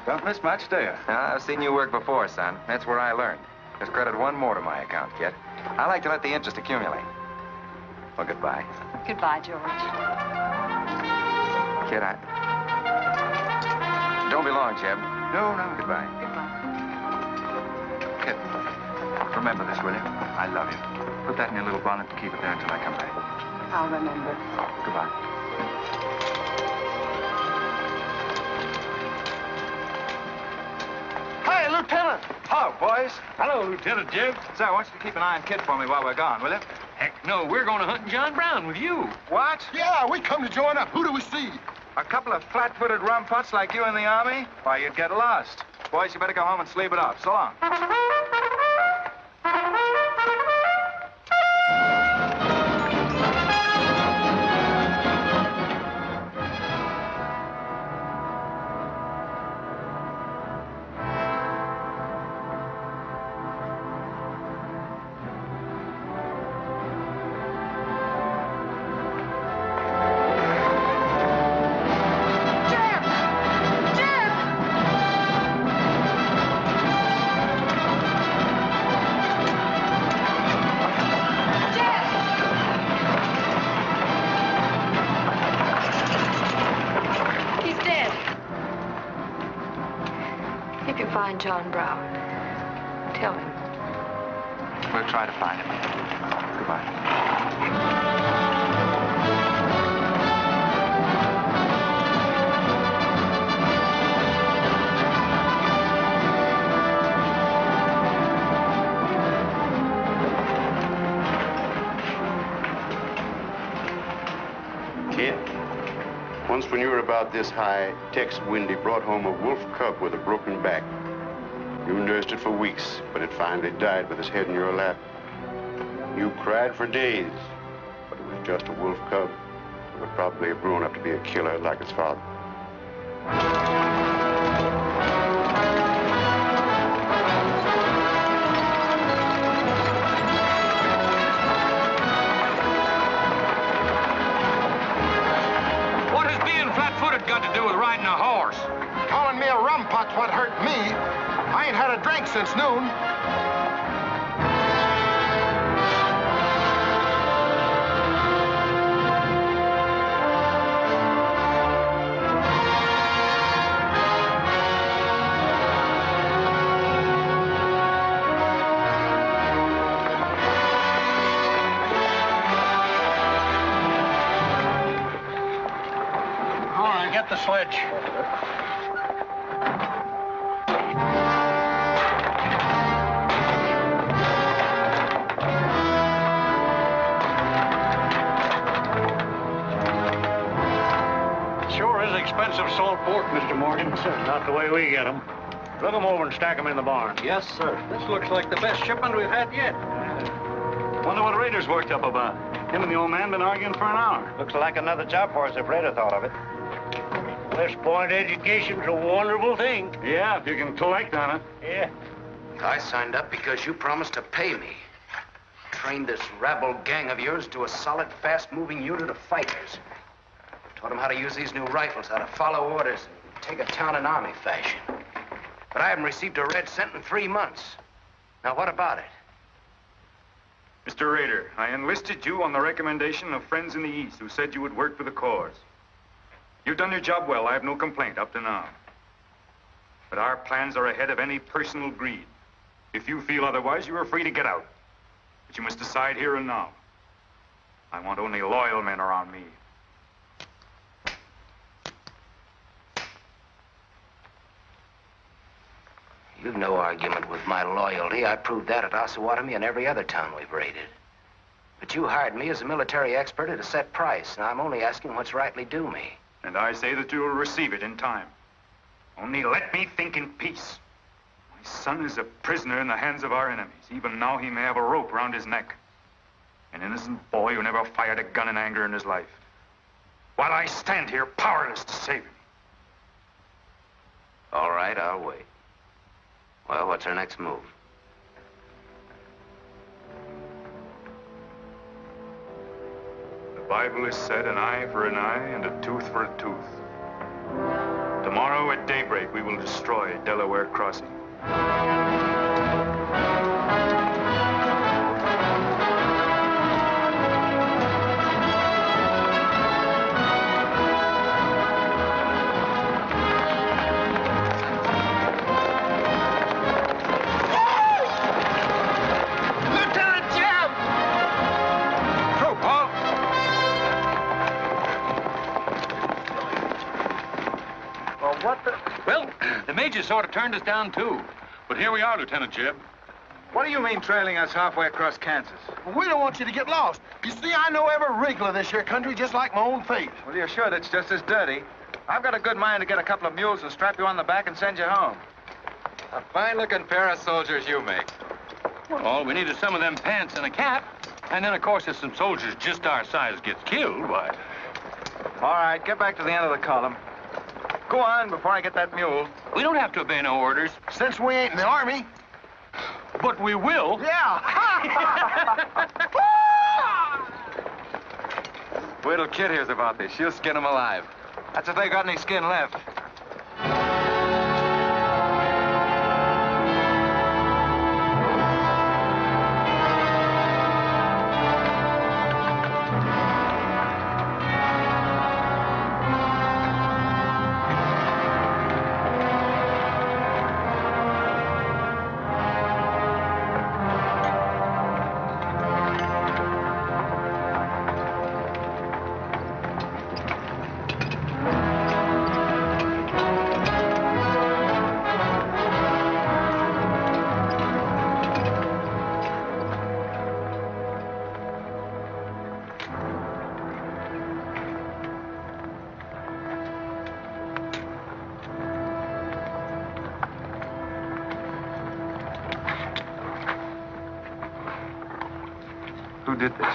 Don't miss much, do you? I've seen you work before, son. That's where I learned. Just credit one more to my account, kid. I like to let the interest accumulate. Well, goodbye. Goodbye, George. Kid, don't be long, Jeb. No. Goodbye. Kid, remember this, will you? I love you. Put that in your little bonnet and keep it there until I come back. I'll remember. Goodbye. Hi, Lieutenant. Hello, boys. Hello, Lieutenant Jeb. Say, I want you to keep an eye on Kid for me while we're gone, will you? Heck no, we're going to hunt John Brown with you. What? Yeah, we come to join up. Who do we see? A couple of flat-footed rumputs like you in the Army? Why, you'd get lost. Boys, you better go home and sleep it off. So long. John Brown. Tell him. We'll try to find him. Goodbye. Kid, once when you were about this high, Tex Windy brought home a wolf cub with a broken back. You nursed it for weeks, but it finally died with its head in your lap. You cried for days, but it was just a wolf cub. would probably have grown up to be a killer like his father. What has being flat-footed got to do with riding a horse? Calling me a rumput's what hurt me. I ain't had a drink since noon. All right, get the sledge. Sure is expensive salt pork, Mr. Morgan. Not the way we get them. Look them over and stack them in the barn. Yes, sir. This looks like the best shipment we've had yet. Wonder what Rader's worked up about. Him and the old man been arguing for an hour. Looks like another job for us if Rader thought of it. West Point education's a wonderful thing. Yeah, if you can collect on it. Yeah. I signed up because you promised to pay me. Trained this rabble gang of yours to a solid, fast-moving unit of fighters. Taught them how to use these new rifles, how to follow orders, and take a town in army fashion. But I haven't received a red cent in 3 months. Now, what about it? Mr. Rader, I enlisted you on the recommendation of friends in the East who said you would work for the cause. You've done your job well. I have no complaint up to now. But our plans are ahead of any personal greed. If you feel otherwise, you are free to get out. But you must decide here and now. I want only loyal men around me. You've no argument with my loyalty. I proved that at Osawatomie and every other town we've raided. But you hired me as a military expert at a set price, and I'm only asking what's rightly due me. And I say that you will receive it in time. Only let me think in peace. My son is a prisoner in the hands of our enemies. Even now he may have a rope around his neck. An innocent boy who never fired a gun in anger in his life. While I stand here powerless to save him. All right, I'll wait. Well, what's our next move? The Bible has said an eye for an eye and a tooth for a tooth. Tomorrow at daybreak, we will destroy Delaware Crossing. Well, the major sort of turned us down, too. But here we are, Lieutenant Jeb. What do you mean trailing us halfway across Kansas? Well, we don't want you to get lost. You see, I know every wrinkle of this here country just like my own face. Well, you're sure that's just as dirty? I've got a good mind to get a couple of mules and strap you on the back and send you home. A fine-looking pair of soldiers you make. Well, all we need is some of them pants and a cap. And then, of course, if some soldiers just our size gets killed, why... All right, get back to the end of the column. Go on before I get that mule. We don't have to obey no orders. Since we ain't in the army. But we will. Yeah. Wait till Kid hears about this. She'll skin him alive. That's if they got any skin left. Who did this?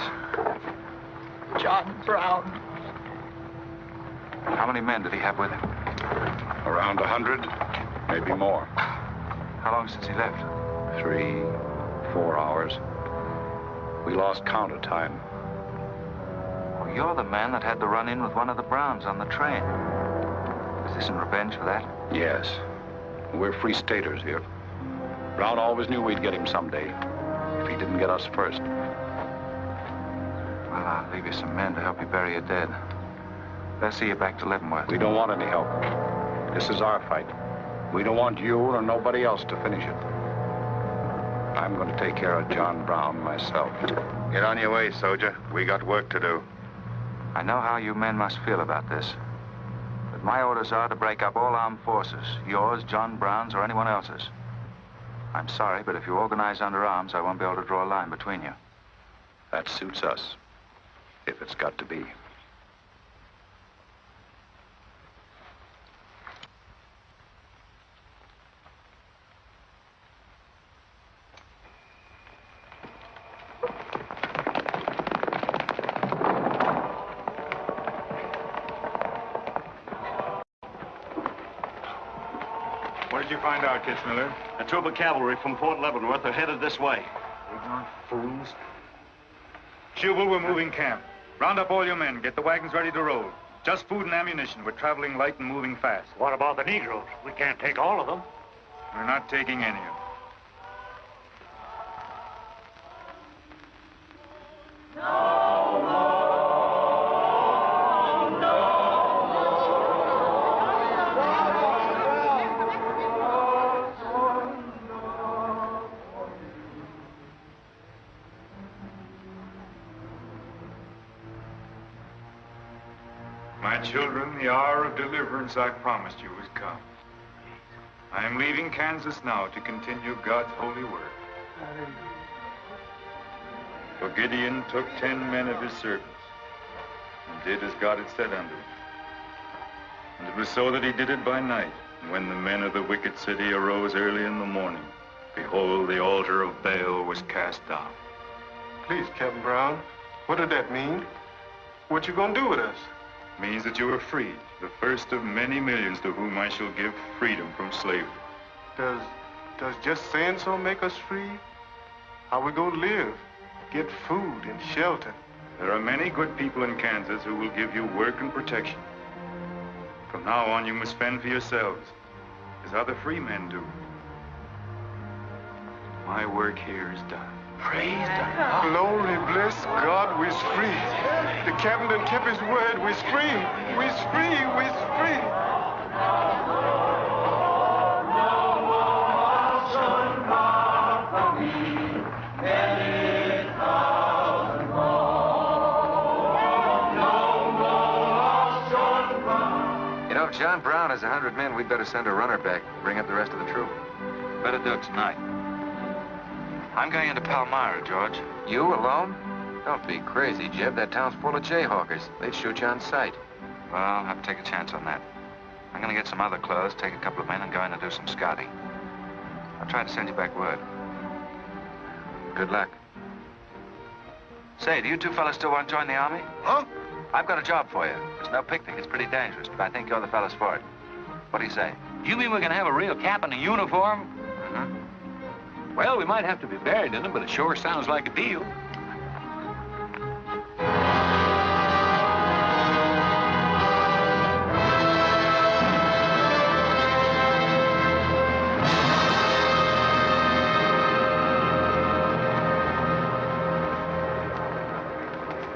John Brown. How many men did he have with him? Around 100, maybe more. How long since he left? 3, 4 hours. We lost count of time. Well, you're the man that had the run-in with one of the Browns on the train. Is this in revenge for that? Yes. We're free staters here. Brown always knew we'd get him someday, if he didn't get us first. Well, I'll leave you some men to help you bury your dead. Let's see you back to Leavenworth. We don't want any help. This is our fight. We don't want you or nobody else to finish it. I'm going to take care of John Brown myself. Get on your way, soldier. We got work to do. I know how you men must feel about this. But my orders are to break up all armed forces. Yours, John Brown's, or anyone else's. I'm sorry, but if you organize under arms, I won't be able to draw a line between you. That suits us, if it's got to be. What did you find out, Kitzmiller? A troop of cavalry from Fort Leavenworth are headed this way. Ignorant fools. Jubal, we're moving camp. Round up all your men. Get the wagons ready to roll. Just food and ammunition. We're traveling light and moving fast. What about the Negroes? We can't take all of them. We're not taking any of them. My children, the hour of deliverance I promised you has come. I am leaving Kansas now to continue God's holy work. For Gideon took 10 men of his servants and did as God had said unto him. And it was so that he did it by night. And when the men of the wicked city arose early in the morning, behold, the altar of Baal was cast down. Please, Captain Brown, what did that mean? What you gonna do with us? Means that you are free, the first of many millions to whom I shall give freedom from slavery. Does just saying so make us free? How we gonna live? Get food and shelter? There are many good people in Kansas who will give you work and protection. From now on, you must fend for yourselves, as other free men do. My work here is done. Praise God. Glory, bless God, we's free. The captain done kept his word, we's free. We's free, we's free. You know, if John Brown has 100 men, we'd better send a runner back, bring up the rest of the troop. Better do it tonight. I'm going into Palmyra, George. You alone? Don't be crazy, Jeb. That town's full of jayhawkers. They'd shoot you on sight. Well, I'll have to take a chance on that. I'm going to get some other clothes, take a couple of men, and go in and do some scouting. I'll try to send you back word. Good luck. Say, do you two fellas still want to join the Army? Huh? I've got a job for you. It's no picnic. It's pretty dangerous, but I think you're the fellas for it. What do you say? You mean we can have a real cap and a uniform? Mm-hmm. Well, we might have to be buried in them, but it sure sounds like a deal.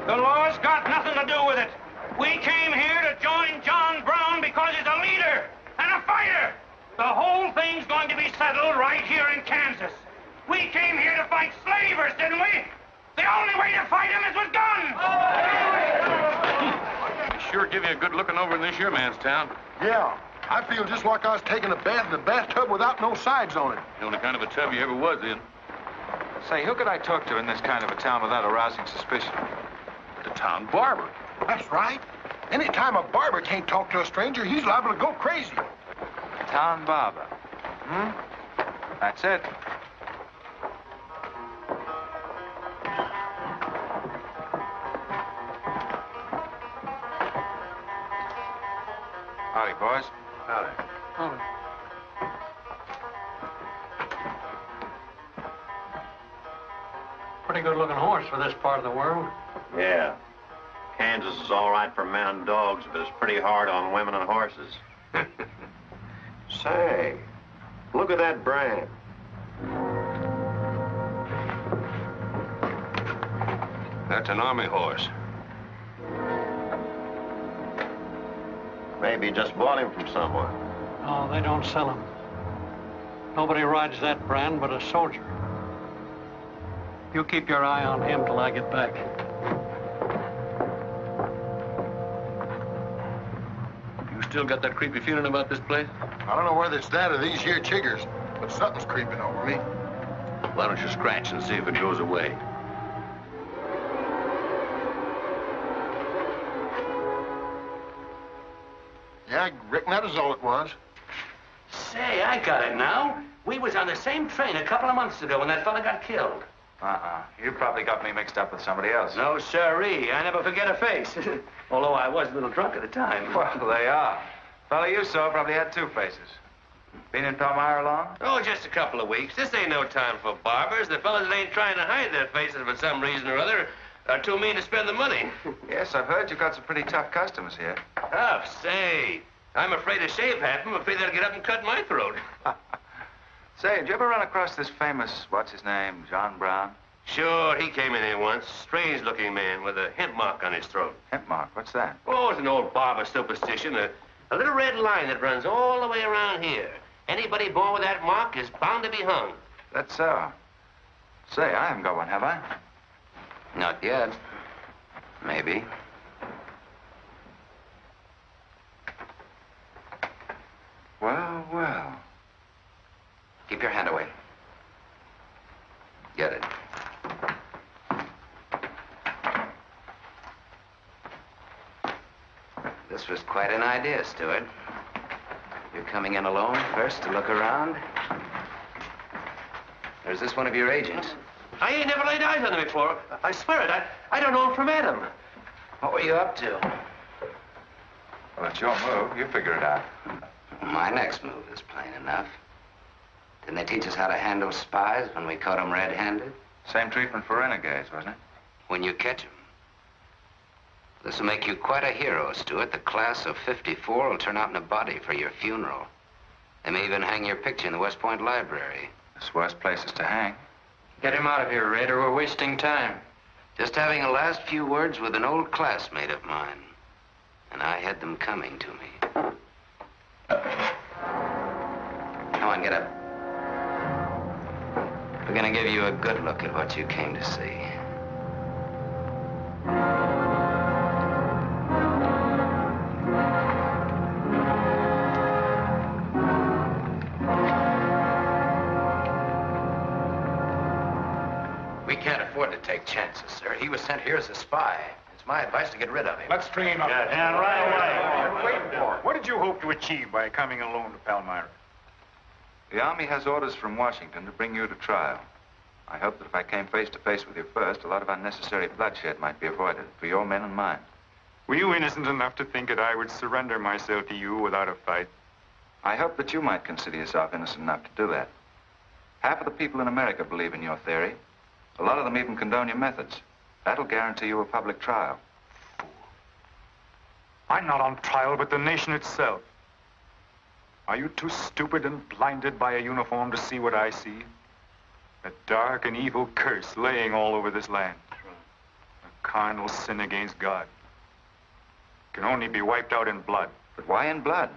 The law's got nothing to do with it. We came here to join John Brown because he's a leader and a fighter. The whole thing's going to be settled right here in Kansas. We came here to fight slavers, didn't we? The only way to fight them is with guns. Sure give you a good looking over in this here man's town. Yeah, I feel just like I was taking a bath in a bathtub without no sides on it. The only kind of a tub you ever was in. Say, who could I talk to in this kind of a town without arousing suspicion? The town barber. That's right. Anytime a barber can't talk to a stranger, he's liable to go crazy. Town barber. That's it. Howdy, boys. Howdy. Pretty good-looking horse for this part of the world. Yeah. Kansas is all right for men and dogs, but it's pretty hard on women and horses. Say, look at that brand. That's an army horse. Maybe you just bought him from someone. Oh, they don't sell them. Nobody rides that brand but a soldier. You keep your eye on him till I get back. You still got that creepy feeling about this place? I don't know whether it's that or these here chiggers, but something's creeping over me. Why don't you scratch and see if it goes away? Yeah, I reckon that was all it was. Say, I got it now. We was on the same train a couple of months ago when that fella got killed. You probably got me mixed up with somebody else. No, sirree. I never forget a face. Although I was a little drunk at the time. Well, they are. Fella you saw probably had two faces. Been in Palmyra long? Oh, just a couple of weeks. This ain't no time for barbers. The fellas that ain't trying to hide their faces for some reason or other are too mean to spend the money. Yes, I've heard you've got some pretty tough customers here. Tough, say. I'm afraid to shave half of them. I'm afraid they'll get up and cut my throat. Say, did you ever run across this famous, what's his name, John Brown? Sure, he came in here once. Strange-looking man with a hemp mark on his throat. Hemp mark? What's that? Oh, it's an old barber superstition. A little red line that runs all the way around here. Anybody born with that mark is bound to be hung. That's so. Say, I haven't got one, have I? Not yet. Maybe. Well, well. Keep your hand away. Get it. This was quite an idea, Stuart. You're coming in alone first to look around. Or is this one of your agents? I ain't never laid eyes on him before. I swear it. I don't know him from Adam. What were you up to? Well, it's your move. You figure it out. My next move is plain enough. Didn't they teach us how to handle spies when we caught them red-handed? Same treatment for renegades, wasn't it? When you catch them. This will make you quite a hero, Stuart. The class of '54 will turn out in a body for your funeral. They may even hang your picture in the West Point Library. There's worse places to hang. Get him out of here, Raider. We're wasting time. Just having a last few words with an old classmate of mine. And I had them coming to me. Come on, get up. We're gonna give you a good look at what you came to see. We can't afford to take chances, sir. He was sent here as a spy. It's my advice to get rid of him. Let's string him up. And right away. Wait for it. What did you hope to achieve by coming alone to Palmyra? The Army has orders from Washington to bring you to trial. I hope that if I came face to face with you first, a lot of unnecessary bloodshed might be avoided for your men and mine. Were you innocent enough to think that I would surrender myself to you without a fight? I hope that you might consider yourself innocent enough to do that. Half of the people in America believe in your theory. A lot of them even condone your methods. That'll guarantee you a public trial. I'm not on trial, but the nation itself. Are you too stupid and blinded by a uniform to see what I see? A dark and evil curse laying all over this land. A carnal sin against God. Can only be wiped out in blood. But why in blood?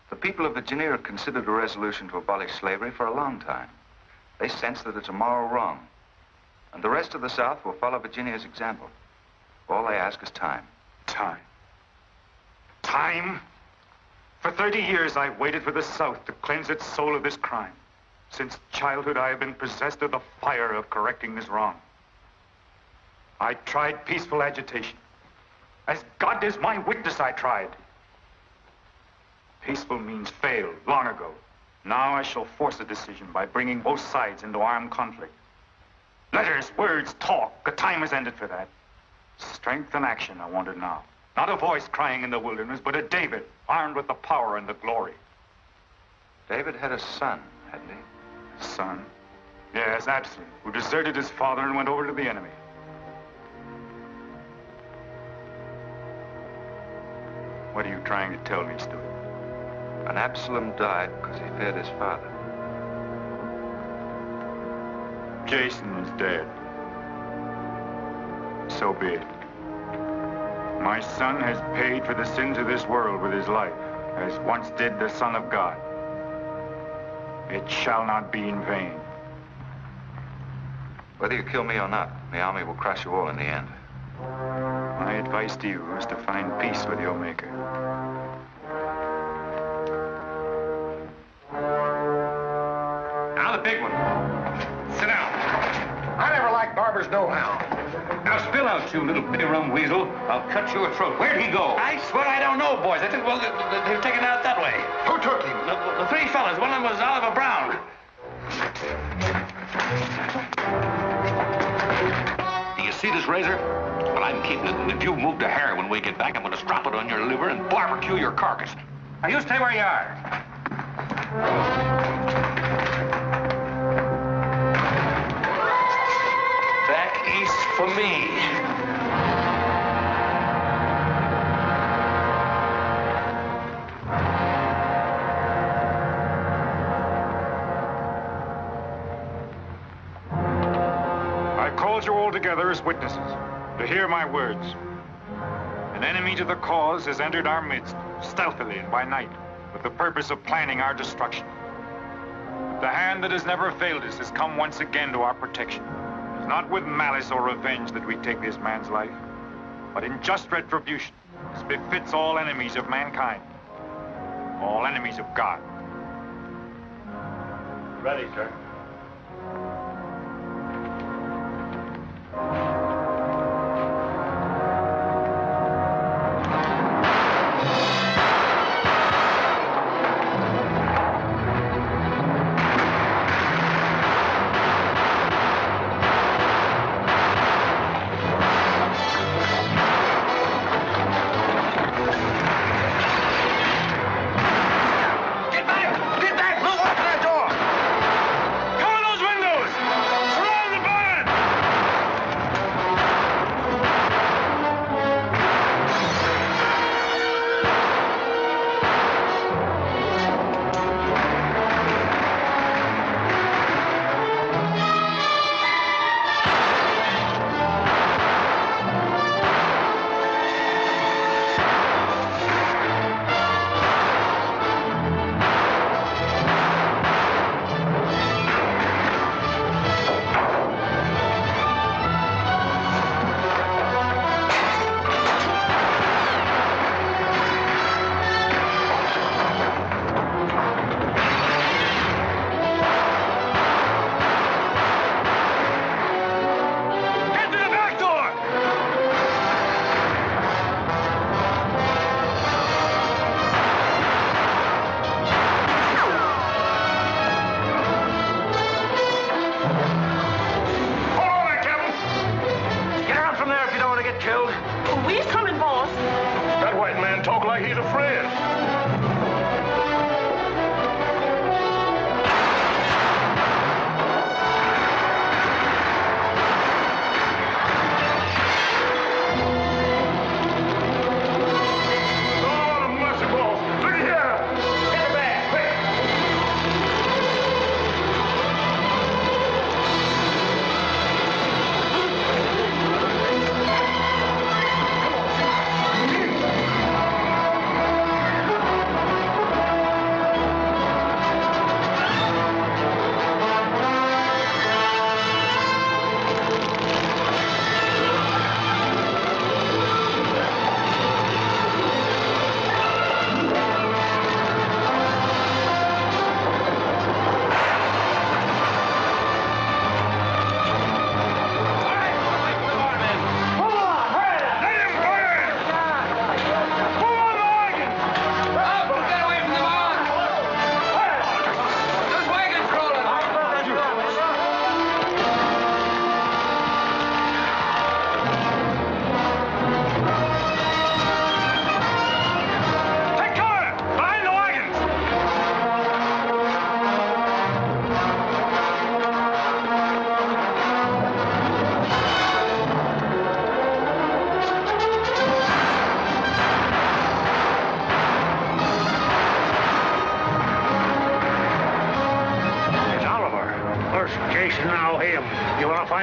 The people of Virginia have considered a resolution to abolish slavery for a long time. They sense that it's a moral wrong. And the rest of the South will follow Virginia's example. All they ask is time. Time? Time? For 30 years, I've waited for the South to cleanse its soul of this crime. Since childhood, I have been possessed of the fire of correcting this wrong. I tried peaceful agitation. As God is my witness, I tried. Peaceful means failed long ago. Now I shall force a decision by bringing both sides into armed conflict. Letters, words, talk. The time has ended for that. Strength and action are wanted now. Not a voice crying in the wilderness, but a David, armed with the power and the glory. David had a son, hadn't he? Son? Yes, Absalom, who deserted his father and went over to the enemy. What are you trying to tell me, Stuart? And Absalom died because he feared his father. Jason is dead. So be it. My son has paid for the sins of this world with his life, as once did the Son of God. It shall not be in vain. Whether you kill me or not, the army will crush you all in the end. My advice to you is to find peace with your Maker. Now the big one. Sit down. I never liked barbers nohow. Now spill out, you little bitty rum weasel. I'll cut your throat. Where'd he go? I swear I don't know, boys. I think, well, they were taken out that way. Who took him? The three fellas. One of them was Oliver Brown. Do you see this razor? Well, I'm keeping it, and if you move a hair when we get back, I'm going to strap it on your liver and barbecue your carcass. Now, you stay where you are. Back east for me. I called you all together as witnesses to hear my words. An enemy to the cause has entered our midst, stealthily and by night, with the purpose of planning our destruction. But the hand that has never failed us has come once again to our protection. It's not with malice or revenge that we take this man's life, but in just retribution, as befits all enemies of mankind, all enemies of God. Ready, sir.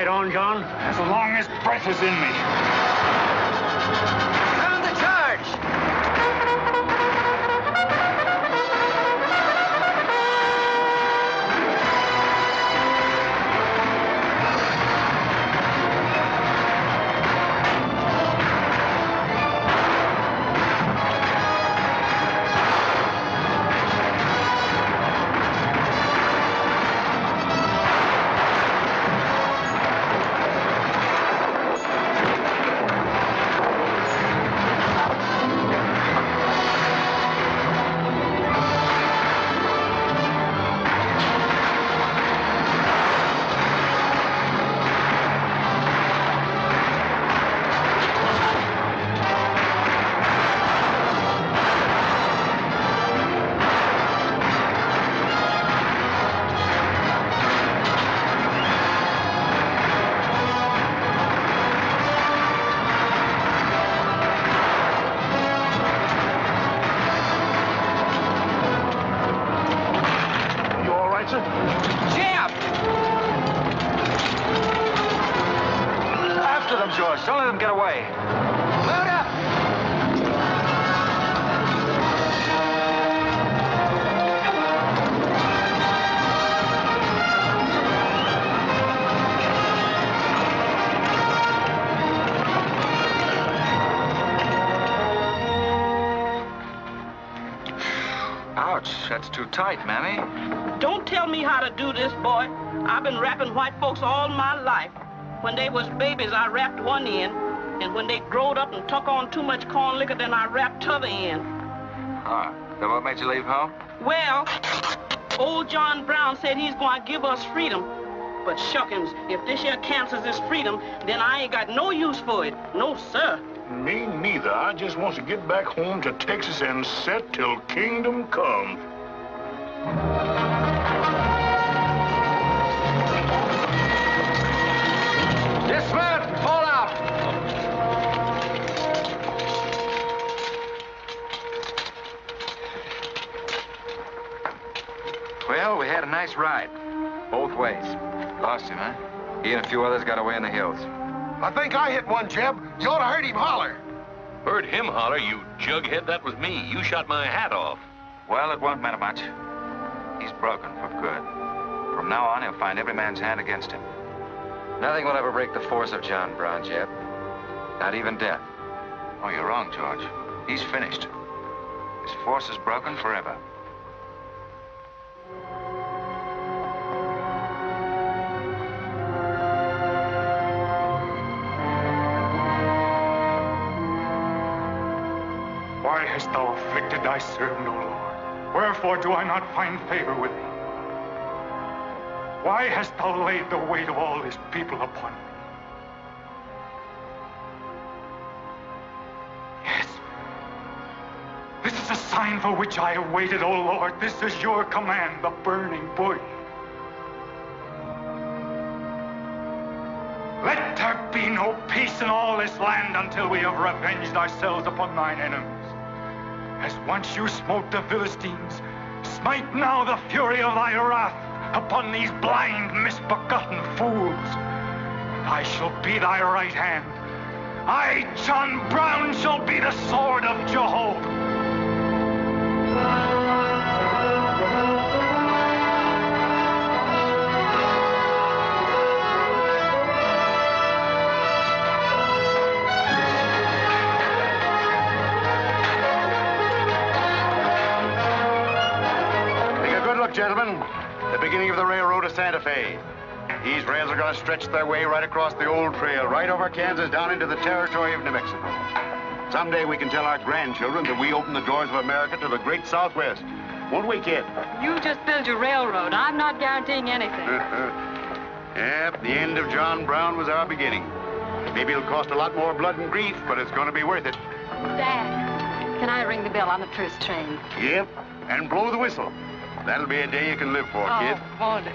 fight on, John? As long as breath is in me. Sound the charge! George. Don't let them get away. Load up! Ouch, that's too tight, Mammy. Don't tell me how to do this, boy. I've been wrapping white folks all my life. When they was babies, I wrapped one end, and when they growed up and took on too much corn liquor, then I wrapped t'other end. Ah, then what made you leave home? Well, old John Brown said he's going to give us freedom. But shuckins, if this here cancels this freedom, then I ain't got no use for it. No, sir. Me neither. I just want to get back home to Texas and set till kingdom come. Dismount! Fall out! Well, we had a nice ride. Both ways. Lost him, huh? He and a few others got away in the hills. I think I hit one, Jeb. You ought to heard him holler. Heard him holler, you jughead? That was me. You shot my hat off. Well, it won't matter much. He's broken for good. From now on, he'll find every man's hand against him. Nothing will ever break the force of John Brown, Jeb. Not even death. Oh, you're wrong, George. He's finished. His force is broken forever. Why hast thou afflicted thy servant, O Lord? Wherefore do I not find favor with thee? Why hast thou laid the weight of all this people upon me? Yes. This is a sign for which I have waited, O Lord. This is your command, the burning bush. Let there be no peace in all this land until we have revenged ourselves upon thine enemies. As once you smote the Philistines, smite now the fury of thy wrath upon these blind, misbegotten fools. And I shall be thy right hand. I, John Brown, shall be the sword of Jehovah. Gentlemen, the beginning of the railroad to Santa Fe. These rails are going to stretch their way right across the old trail, right over Kansas, down into the territory of New Mexico. Someday we can tell our grandchildren that we opened the doors of America to the great Southwest. Won't we, kid? You just build your railroad. I'm not guaranteeing anything. Yep, the end of John Brown was our beginning. Maybe it'll cost a lot more blood and grief, but it's going to be worth it. Dad, can I ring the bell on the first train? Yep, and blow the whistle. That'll be a day you can live for, kid. Won't it?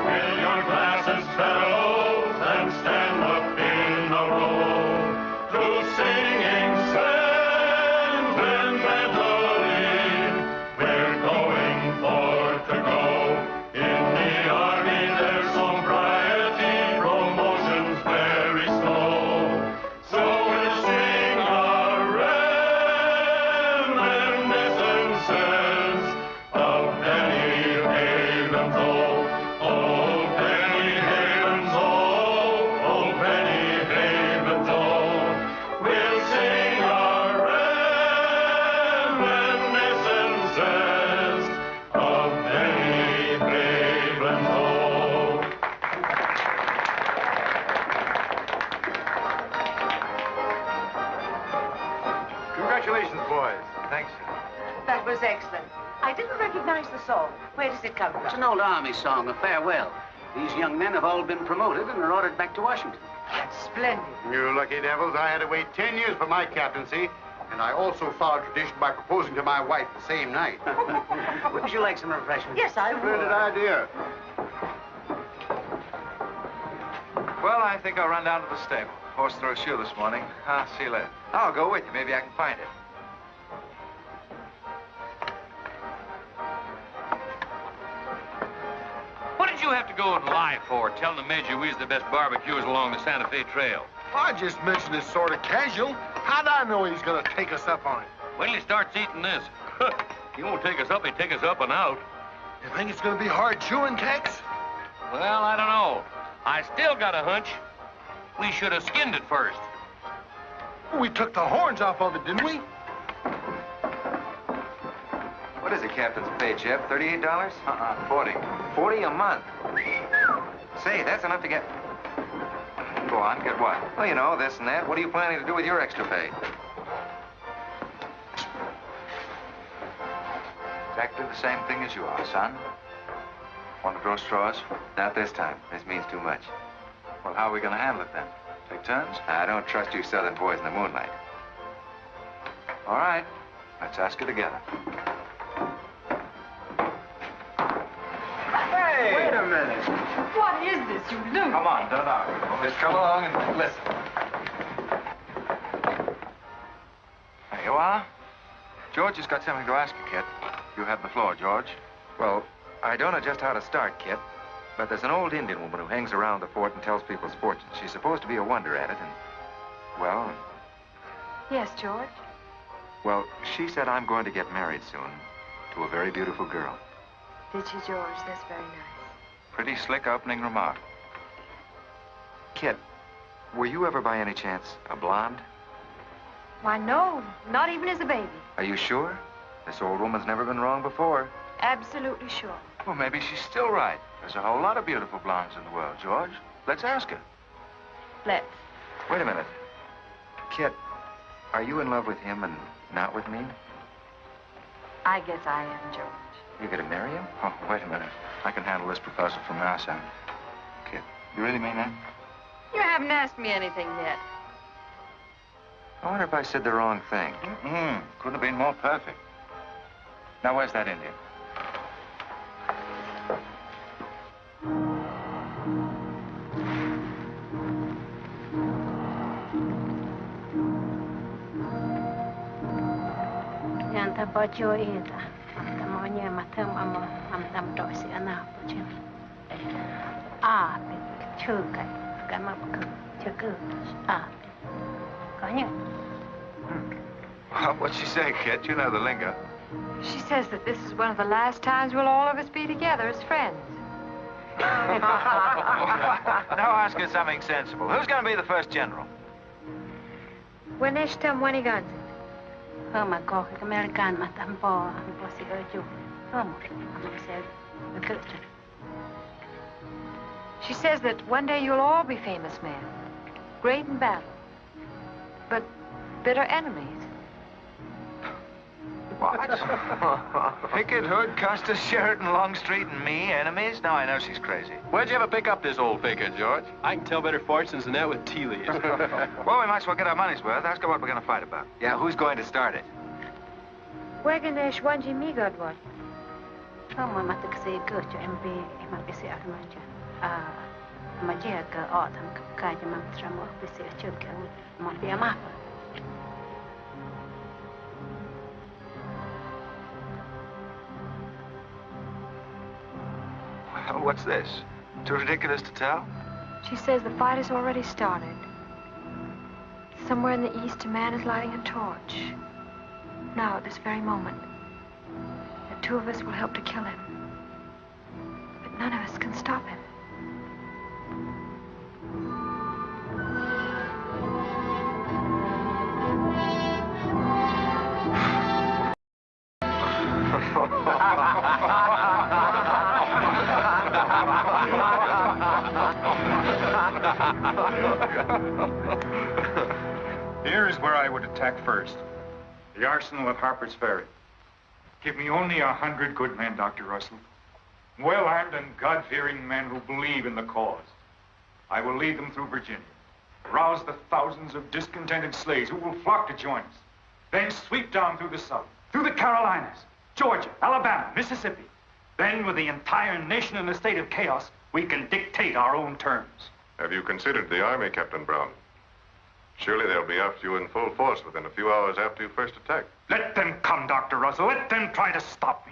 Fill your glasses, fellows, and stand up in a row. To Thanks, sir. That was excellent. I didn't recognize the song. Where does it come from? It's an old army song, a farewell. These young men have all been promoted and are ordered back to Washington. That's splendid. You lucky devils, I had to wait 10 years for my captaincy, and I also followed tradition by proposing to my wife the same night. Wouldn't you like some refreshments? Yes, I would. Splendid idea. Well, I think I'll run down to the stable. Horse threw a shoe this morning. I'll see you later. I'll go with you. Maybe I can find it. What did you have to go and lie for, telling the Major we was the best barbecuers along the Santa Fe Trail? I just mentioned it sort of casual. How'd I know he's gonna take us up on it? When he starts eating this, he won't take us up, he'll take us up and out. You think it's gonna be hard chewing, Tex? Well, I don't know. I still got a hunch. We should have skinned it first. We took the horns off of it, didn't we? What is the captain's pay, Jeb? $38? 40. 40 a month. Say, that's enough to get... Go on, get what? Well, you know, this and that. What are you planning to do with your extra pay? Exactly the same thing as you are, son. Want to grow straws? Not this time. This means too much. Well, how are we going to handle it then? Take turns? I don't trust you southern boys in the moonlight. All right. Let's ask it together. Hey! Wait a minute. What is this you do? Come on, don't argue. Just come along and listen. There you are. George has got something to ask you, kid. You have the floor, George. Well, I don't know just how to start, kid. But there's an old Indian woman who hangs around the fort and tells people's fortunes. She's supposed to be a wonder at it, and... Well... Yes, George? Well, she said I'm going to get married soon to a very beautiful girl. Did she, George? That's very nice. Pretty slick opening remark. Kid, were you ever by any chance a blonde? Why, no. Not even as a baby. Are you sure? This old woman's never been wrong before. Absolutely sure. Well, maybe she's still right. There's a whole lot of beautiful blondes in the world, George. Let's ask her. Let's. Wait a minute. Kid, are you in love with him and not with me? I guess I am, George. You're going to marry him? Oh, wait a minute. I can handle this proposal from now on. Kid, you really mean that? You haven't asked me anything yet. I wonder if I said the wrong thing. Couldn't have been more perfect. Now, where's that Indian? Yanta bajo ita, amtamonya matam amtam dosi anak bujin. Ah, chukai, kama chuku, ah, kanya. What'd she say, kid? You know the lingo. She says that this is one of the last times we'll all of us be together as friends. Now ask her something sensible. Who's going to be the first general? When eshtam wani ganzi. Hama ko American matambo ambosi oju. She says that one day you'll all be famous men, great in battle, but bitter enemies. What? Pickett, Hood, Custer, Sheridan, Longstreet, and me, enemies? Now I know she's crazy. Where'd you ever pick up this old figure, George? I can tell better fortunes than that with tea leaves. Well, we might as well get our money's worth. Ask her what we're going to fight about. Yeah, who's going to start it? Weganesh wanji migod what? Hama matakse gocho MB imapisi akmanja. Majia ka autumn kaja mamtramo pisi achulka mafia mapa. Well, what's this? Too ridiculous to tell? She says the fight has already started. Somewhere in the east, a man is lighting a torch. Now, at this very moment, the two of us will help to kill him. But none of us can stop him. Here's where I would attack first. The arsenal at Harper's Ferry. Give me only 100 good men, Dr. Russell. Well-armed and God-fearing men who believe in the cause. I will lead them through Virginia. Rouse the thousands of discontented slaves who will flock to join us. Then sweep down through the South, through the Carolinas, Georgia, Alabama, Mississippi. Then, with the entire nation in a state of chaos, we can dictate our own terms. Have you considered the Army, Captain Brown? Surely they'll be after you in full force within a few hours after you first attack. Let them come, Dr. Russell. Let them try to stop me.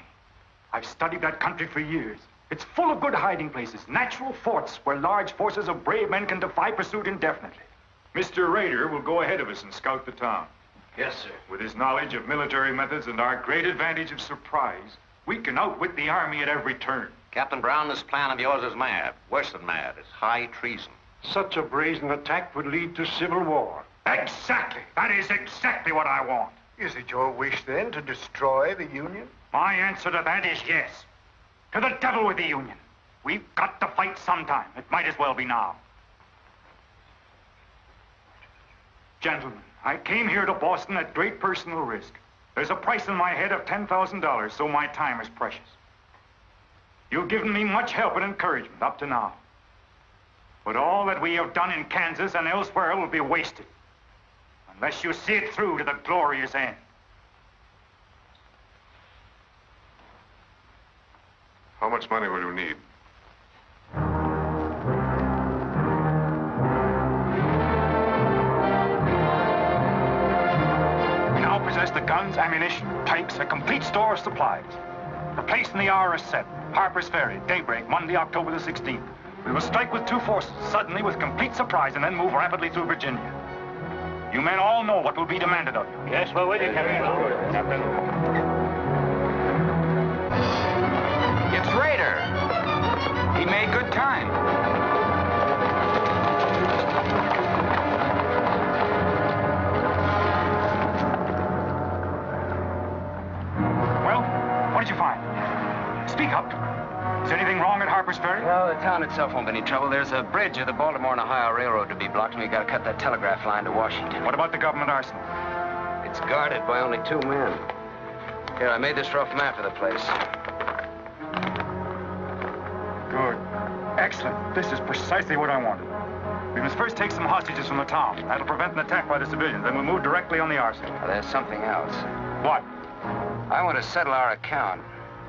I've studied that country for years. It's full of good hiding places, natural forts where large forces of brave men can defy pursuit indefinitely. Mr. Rader will go ahead of us and scout the town. Yes, sir. With his knowledge of military methods and our great advantage of surprise, we can outwit the Army at every turn. Captain Brown, this plan of yours is mad. Worse than mad. It's high treason. Such a brazen attack would lead to civil war. Exactly. That is exactly what I want. Is it your wish, then, to destroy the Union? My answer to that is yes. To the devil with the Union. We've got to fight sometime. It might as well be now. Gentlemen, I came here to Boston at great personal risk. There's a price in my head of $10,000, so my time is precious. You've given me much help and encouragement up to now. But all that we have done in Kansas and elsewhere will be wasted unless you see it through to the glorious end. How much money will you need? We now possess the guns, ammunition, tanks, a complete store of supplies. The place and the hour is set. Harper's Ferry, daybreak, Monday, October the 16th. We will strike with two forces, suddenly with complete surprise, and then move rapidly through Virginia. You men all know what will be demanded of you. Yes, we're with you, Captain. It's Rader. He made good time. Well, what did you find? Speak up. Is anything wrong at Harper's Ferry? Well, the town itself won't be any trouble. There's a bridge of the Baltimore and Ohio Railroad to be blocked, and we got to cut that telegraph line to Washington. What about the government arsenal? It's guarded by only 2 men. Here, I made this rough map of the place. Good. Excellent. This is precisely what I wanted. We must first take some hostages from the town. That'll prevent an attack by the civilians. Then we'll move directly on the arsenal. Now, there's something else. What? I want to settle our account.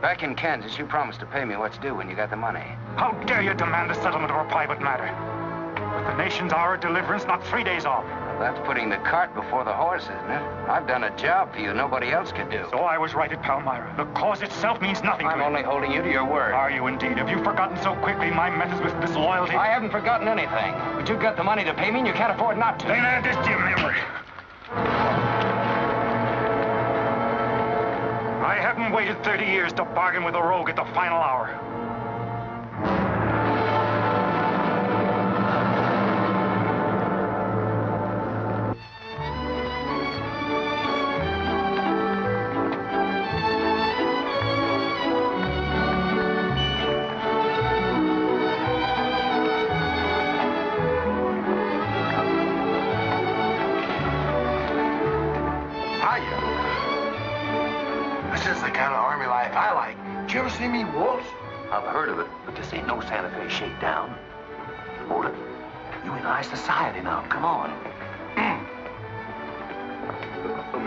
Back in Kansas, you promised to pay me what's due when you got the money. How dare you demand the settlement of a private matter? With the nation's hour of deliverance not 3 days off. Well, that's putting the cart before the horse, isn't it? I've done a job for you nobody else could do. So I was right at Palmyra. The cause itself means nothing to me. I'm only holding you to your word. Are you indeed? Have you forgotten so quickly my methods with disloyalty? I haven't forgotten anything. But you've got the money to pay me and you can't afford not to. Then add this to your memory. I haven't waited 30 years to bargain with a rogue at the final hour. This is the kind of army life I like. Did you ever see me wolves? I've heard of it, but this ain't no Santa Fe shakedown. Hold it. You in high society now. Come on.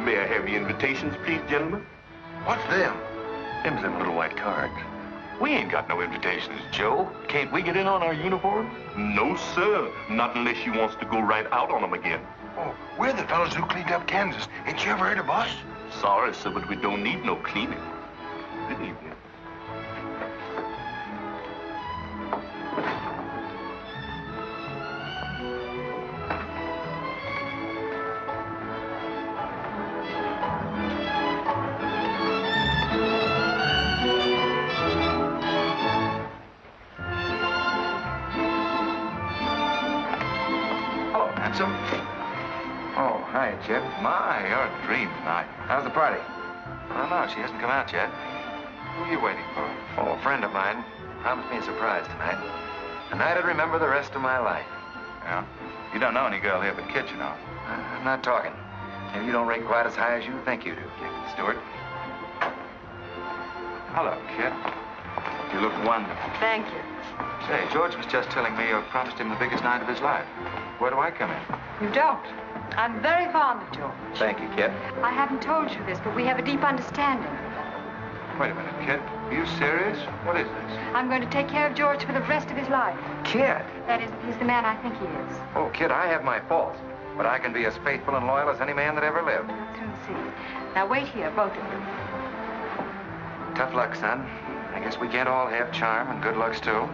May I have the invitations, please, gentlemen? What's them? Them's them little white cards. We ain't got no invitations, Joe. Can't we get in on our uniforms? No, sir. Not unless you wants to go right out on them again. Oh, we're the fellows who cleaned up Kansas. Ain't you ever heard of us? Sorry, sir, but we don't need no cleaning. Good evening. Hello, handsome. Oh, hi, Jeb. My, you're a dream tonight. How's the party? I don't know. She hasn't come out yet. Who are you waiting for? Oh, a friend of mine. Promised me a surprise tonight. A night I'd remember the rest of my life. Yeah? You don't know any girl here but Kit, you know. I'm not talking. Maybe you don't rate quite as high as you think you do, Captain Stuart. Hello, kid. You look wonderful. Thank you. Say, George was just telling me you promised him the biggest night of his life. Where do I come in? You don't. I'm very fond of George. Thank you, kid. I haven't told you this, but we have a deep understanding. Wait a minute, kid. Are you serious? What is this? I'm going to take care of George for the rest of his life. Kid? That is, he's the man I think he is. Oh, kid, I have my faults. But I can be as faithful and loyal as any man that ever lived. I'll soon see. Now, wait here, both of you. Tough luck, son. I guess we can't all have charm and good looks, too.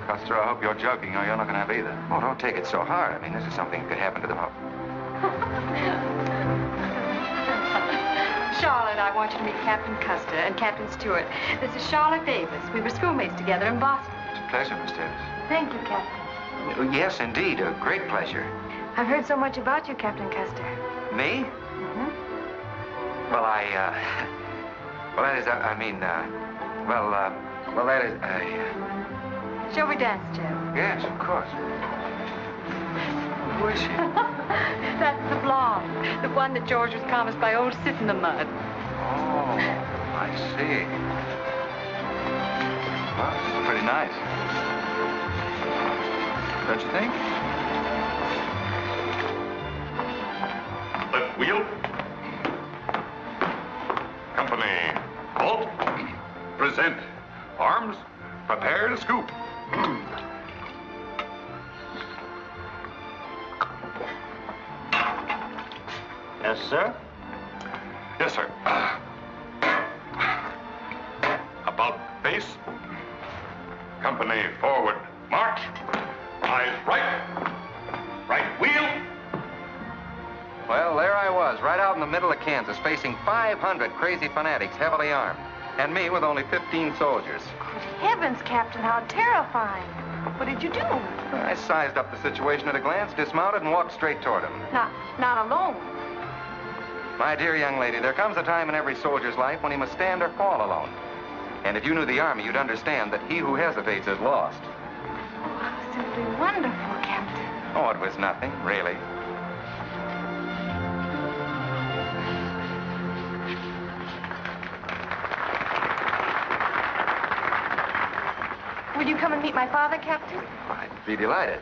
Custer, I hope you're joking, or you're not going to have either. Oh, don't take it so hard. I mean, this is something that could happen to them all. Charlotte, I want you to meet Captain Custer and Captain Stuart. This is Charlotte Davis. We were schoolmates together in Boston. It's a pleasure, Miss Davis. Thank you, Captain. Oh, yes, indeed. A great pleasure. I've heard so much about you, Captain Custer. Me? Mm-hmm. Well, well, that is, well, that is, Shall we dance, Jeb? Yes, of course. Who is she? That's the blonde. The one that George was promised by old Sit in the Mud. Oh, I see. Well, it's pretty nice. Don't you think? Left wheel. Company, halt. Present. Arms, prepare to scoop. Yes, sir? Yes, sir. About face. Company, forward, march. Eyes right. Right wheel. Well, there I was, right out in the middle of Kansas, facing 500 crazy fanatics, heavily armed. And me with only 15 soldiers. Heavens, Captain, how terrifying. What did you do? I sized up the situation at a glance, dismounted, and walked straight toward them. Not alone. My dear young lady, there comes a time in every soldier's life when he must stand or fall alone. And if you knew the Army, you'd understand that he who hesitates is lost. Oh, simply wonderful, Captain. Oh, it was nothing, really. Will you come and meet my father, Captain? I'd be delighted.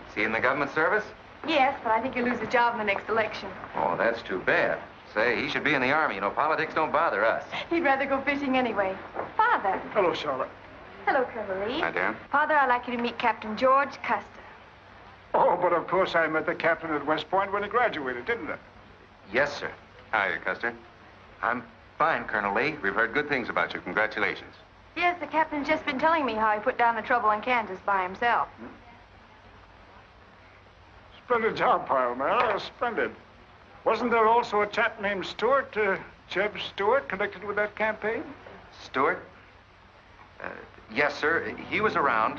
Is he in the government service? Yes, but I think he'll lose his job in the next election. Oh, that's too bad. Say, he should be in the Army. You know, politics don't bother us. He'd rather go fishing anyway. Father. Hello, Charlotte. Hello, Colonel Lee. Hi, dear. Father, I'd like you to meet Captain George Custer. Oh, but of course I met the captain at West Point when he graduated, didn't I? Yes, sir. Hi, Custer. I'm fine, Colonel Lee. We've heard good things about you. Congratulations. Yes, the captain's just been telling me how he put down the trouble in Kansas by himself. Splendid job, pile, man. Splendid. Wasn't there also a chap named Stuart, Jeb Stuart, connected with that campaign? Stuart? Yes, sir. He was around.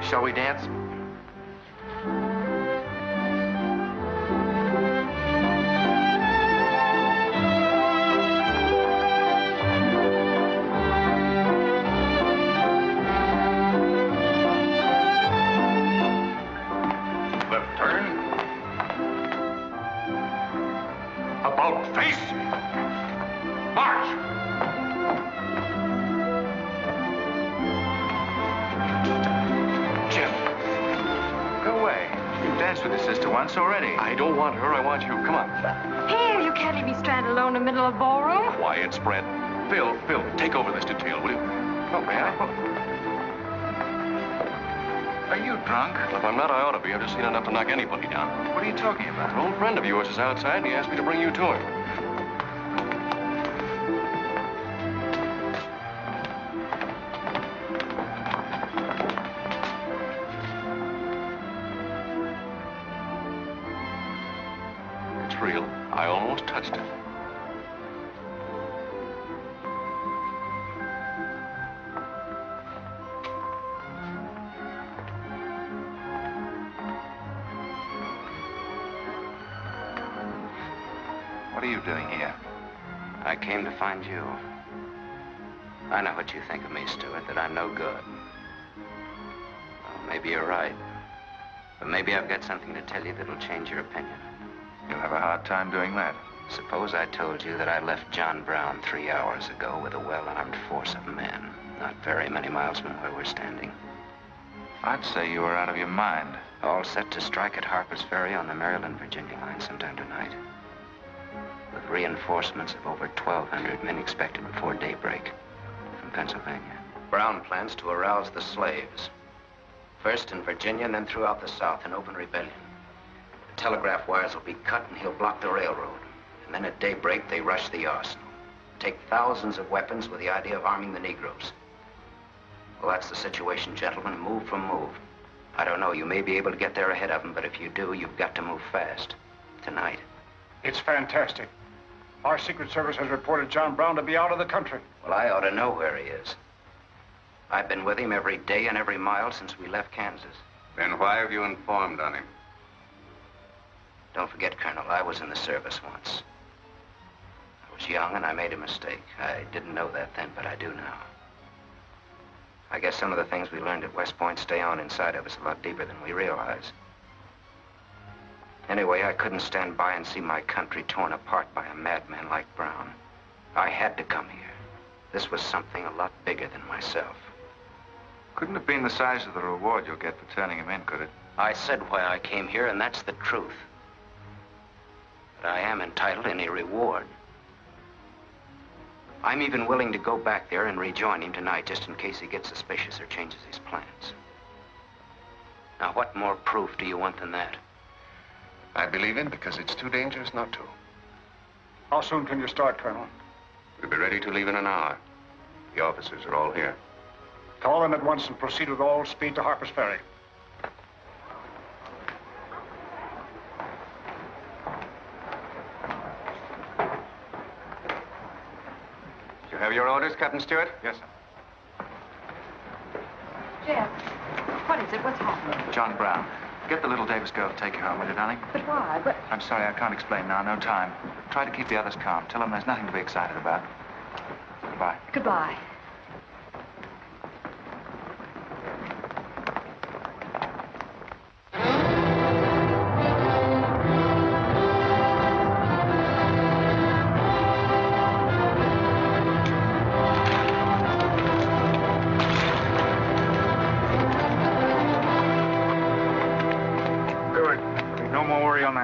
Shall we dance? About face. March. Jim. Go away. You've danced with your sister once already. I don't want her. I want you. Come on. Here, you can't leave me stranded alone in the middle of a ballroom. Quiet, spread. Phil, take over this detail, will you? Oh, may I? Are you drunk? If I'm not, I ought to be. I've just seen enough to knock anybody down. What are you talking about? An old friend of yours is outside, and he asked me to bring you to him. It's real. I almost touched it. What are you doing here? I came to find you. I know what you think of me, Stuart, that I'm no good. Well, maybe you're right. But maybe I've got something to tell you that'll change your opinion. You'll have a hard time doing that. Suppose I told you that I left John Brown 3 hours ago with a well-armed force of men, not very many miles from where we're standing. I'd say you were out of your mind. All set to strike at Harper's Ferry on the Maryland-Virginia line sometime tonight. With reinforcements of over 1,200 men expected before daybreak from Pennsylvania. Brown plans to arouse the slaves. First in Virginia and then throughout the South in open rebellion. The telegraph wires will be cut and he'll block the railroad. And then at daybreak, they rush the arsenal. Take thousands of weapons with the idea of arming the Negroes. Well, that's the situation, gentlemen, move for move. I don't know, you may be able to get there ahead of them, but if you do, you've got to move fast. Tonight. It's fantastic. Our Secret Service has reported John Brown to be out of the country. Well, I ought to know where he is. I've been with him every day and every mile since we left Kansas. Then why have you informed on him? Don't forget, Colonel, I was in the service once. I was young and I made a mistake. I didn't know that then, but I do now. I guess some of the things we learned at West Point stay on inside of us a lot deeper than we realize. Anyway, I couldn't stand by and see my country torn apart by a madman like Brown. I had to come here. This was something a lot bigger than myself. Couldn't have been the size of the reward you'll get for turning him in, could it? I said why I came here, and that's the truth. But I am entitled to any reward. I'm even willing to go back there and rejoin him tonight just in case he gets suspicious or changes his plans. Now, what more proof do you want than that? I believe him because it's too dangerous not to. How soon can you start, Colonel? We'll be ready to leave in an hour. The officers are all here. Call them at once and proceed with all speed to Harper's Ferry. You have your orders, Captain Stuart? Yes, sir. Jeb, what is it? What's happening? John Brown. Get the little Davis girl to take you home, will you, darling? But why? But... I'm sorry, I can't explain now. No time. Try to keep the others calm. Tell them there's nothing to be excited about. Goodbye. Goodbye.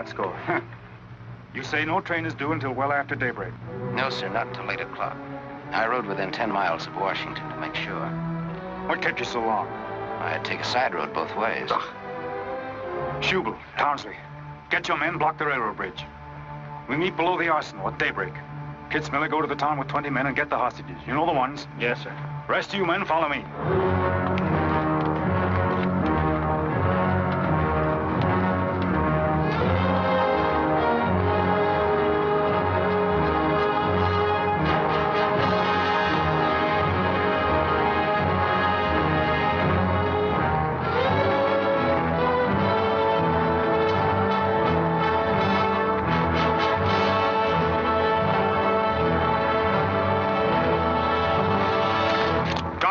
Score. You say no train is due until well after daybreak? No, sir, not until 8 o'clock. I rode within 10 miles of Washington to make sure. What kept you so long? I had to take a side road both ways. Schubel, Townsley, get your men, block the railroad bridge. We meet below the arsenal at daybreak. Kitzmiller, go to the town with 20 men and get the hostages. You know the ones? Yes, sir. Rest of you men, follow me.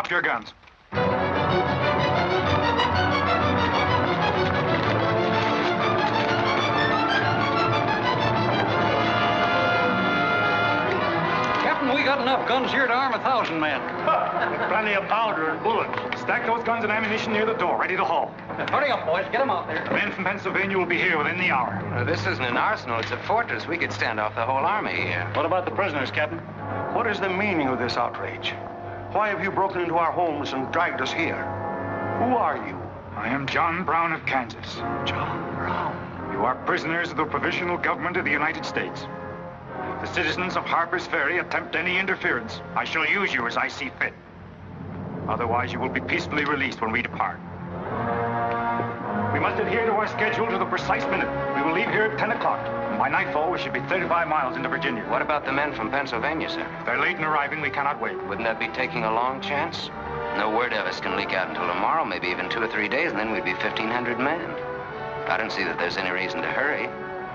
Your guns. Captain, we got enough guns here to arm 1,000 men. Plenty of powder and bullets. Stack those guns and ammunition near the door, ready to haul. Hurry up, boys. Get them out there. The men from Pennsylvania will be here within the hour. This isn't an arsenal. It's a fortress. We could stand off the whole army here. What about the prisoners, Captain? What is the meaning of this outrage? Why have you broken into our homes and dragged us here? Who are you? I am John Brown of Kansas. John Brown? You are prisoners of the provisional government of the United States. If the citizens of Harper's Ferry attempt any interference, I shall use you as I see fit. Otherwise, you will be peacefully released when we depart. We must adhere to our schedule to the precise minute. We will leave here at 10 o'clock. By nightfall, we should be 35 miles into Virginia. What about the men from Pennsylvania, sir? If they're late in arriving, we cannot wait. Wouldn't that be taking a long chance? No word of us can leak out until tomorrow, maybe even 2 or 3 days, and then we'd be 1,500 men. I don't see that there's any reason to hurry.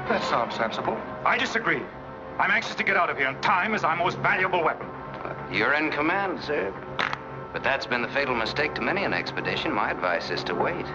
That sounds sensible. I disagree. I'm anxious to get out of here, and time is our most valuable weapon. You're in command, sir. But that's been the fatal mistake to many an expedition. My advice is to wait.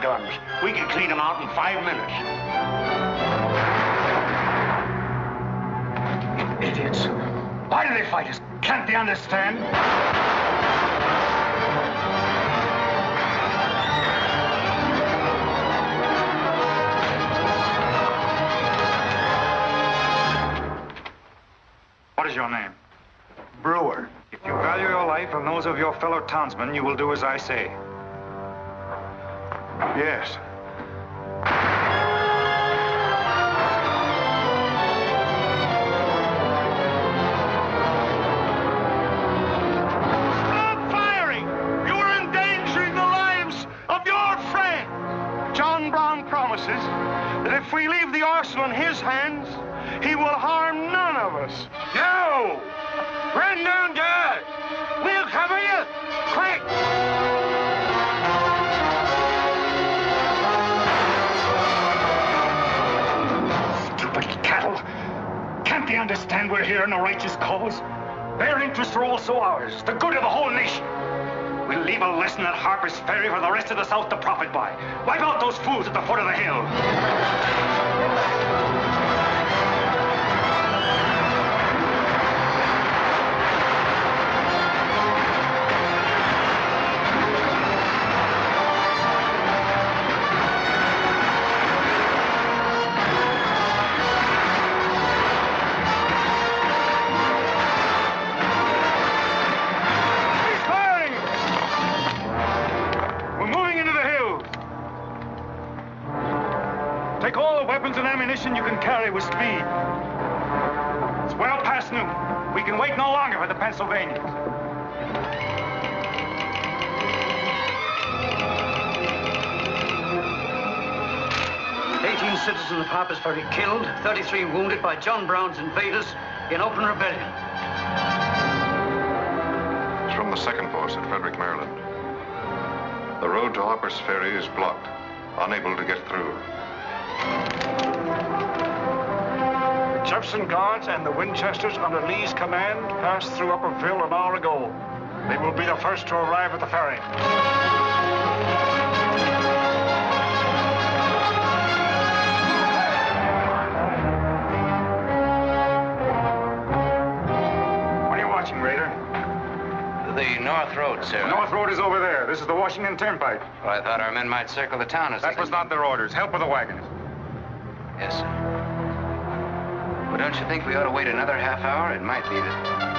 guns. We can clean them out in 5 minutes. Idiots. Why do they fight us? Can't they understand? What is your name? Brewer. If you value your life and those of your fellow townsmen, you will do as I say. Yes. Stop firing! You are endangering the lives of your friend. John Brown promises that if we leave the arsenal in his hands, he will harm none of us. No! Run down guard! We'll cover you! Quick! Stupid cattle. Can't they understand we're here in a righteous cause? Their interests are also ours, the good of the whole nation. We'll leave a lesson at Harper's Ferry for the rest of the South to profit by. Wipe out those fools at the foot of the hill. Take all the weapons and ammunition you can carry with speed. It's well past noon. We can wait no longer for the Pennsylvanians. 18 citizens of Harper's Ferry killed, 33 wounded by John Brown's invaders in open rebellion. It's from the 2nd Force at Frederick, Maryland. The road to Harper's Ferry is blocked, unable to get through. The Jefferson Guards and the Winchesters under Lee's command passed through Upperville an hour ago. They will be the first to arrive at the ferry. What are you watching, Raider? The North Road, sir. The North Road is over there. This is the Washington Turnpike. Well, I thought our men might circle the town as That was not their orders. Help with the wagons. Yes, sir. Well, don't you think we ought to wait another half hour? It might be that...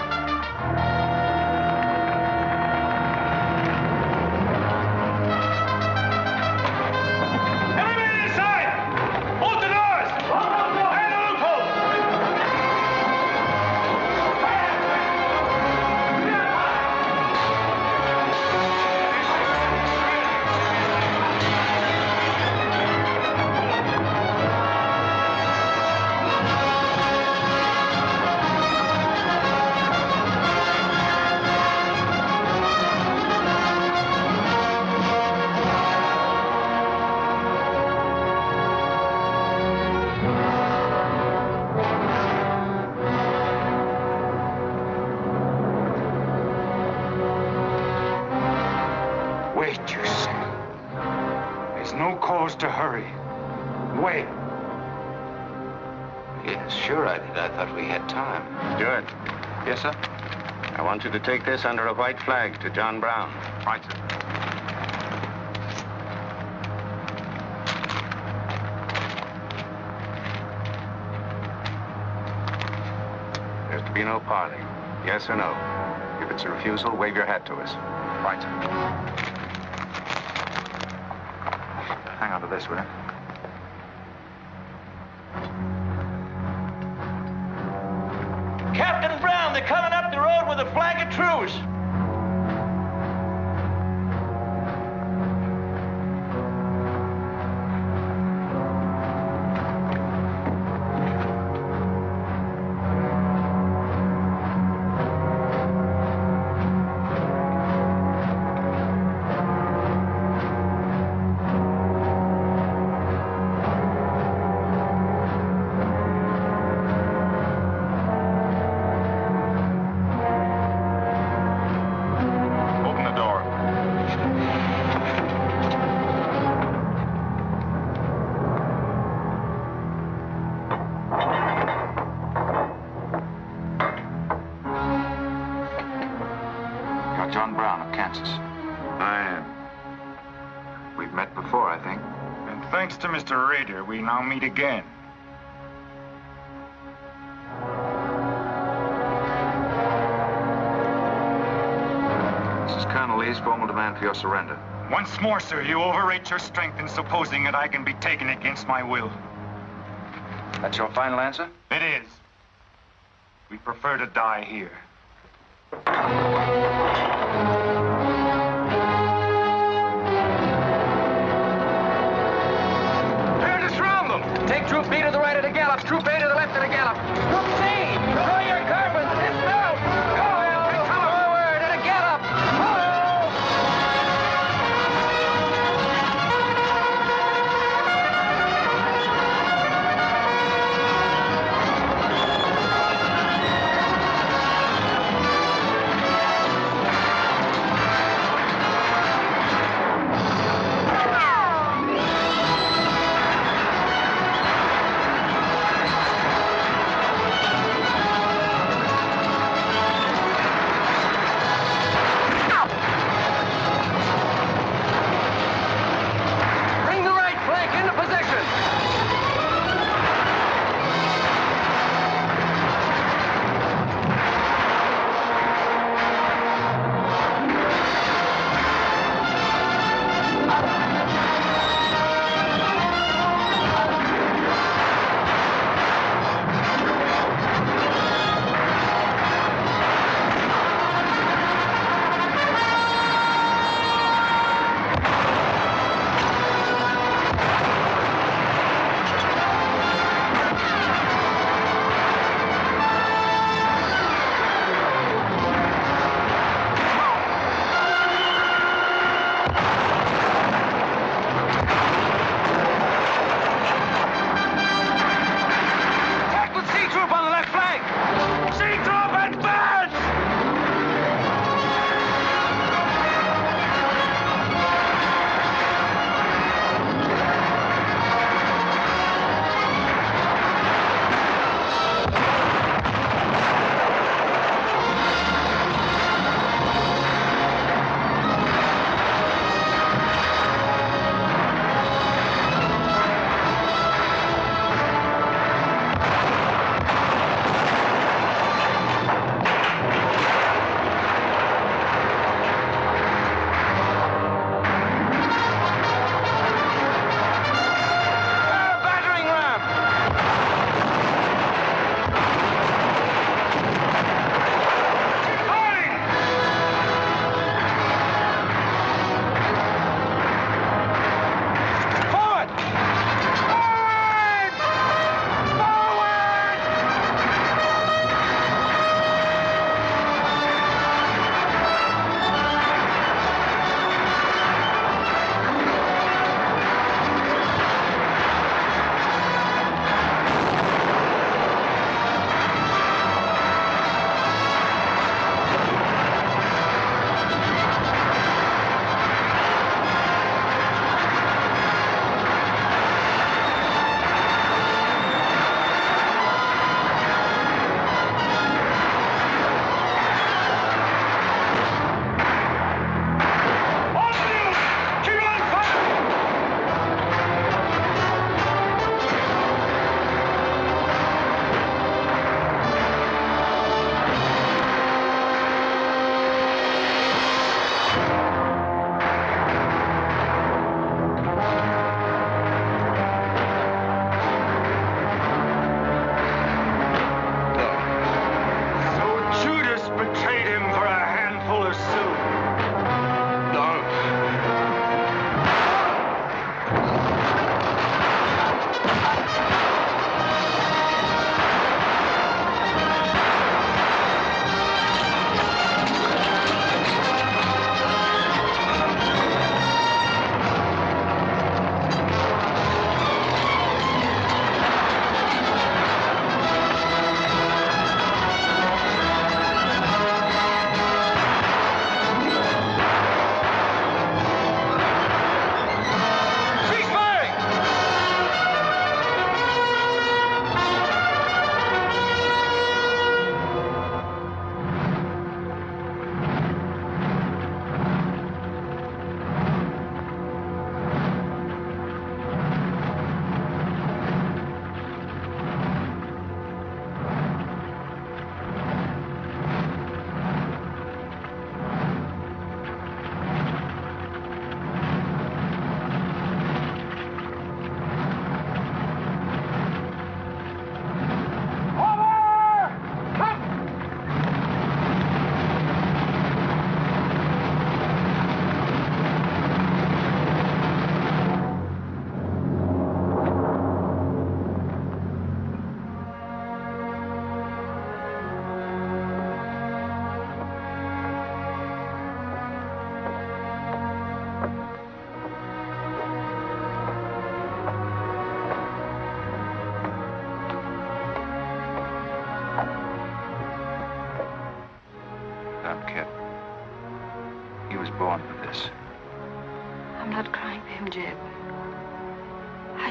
To hurry. Wait. Yes, sure I did. I thought we had time. Stuart. Yes, sir? I want you to take this under a white flag to John Brown. Right, sir. There's to be no parley. Yes or no? If it's a refusal, wave your hat to us. Right, sir. Hang on to this, will you? Captain Brown, they're coming up the road with a flag of truce. Kansas. I am. We've met before, I think. And thanks to Mr. Rader, we now meet again. This is Colonel Lee's formal demand for your surrender. Once more, sir, you overrate your strength in supposing that I can be taken against my will. That's your final answer? It is. We prefer to die here. Prepare to surround them. Take Troop B to the right of the gallop. Troop A to the left of the gallop. Troop C, throw your carbines. Dismount. Go, Take cover. Forward and a gallop.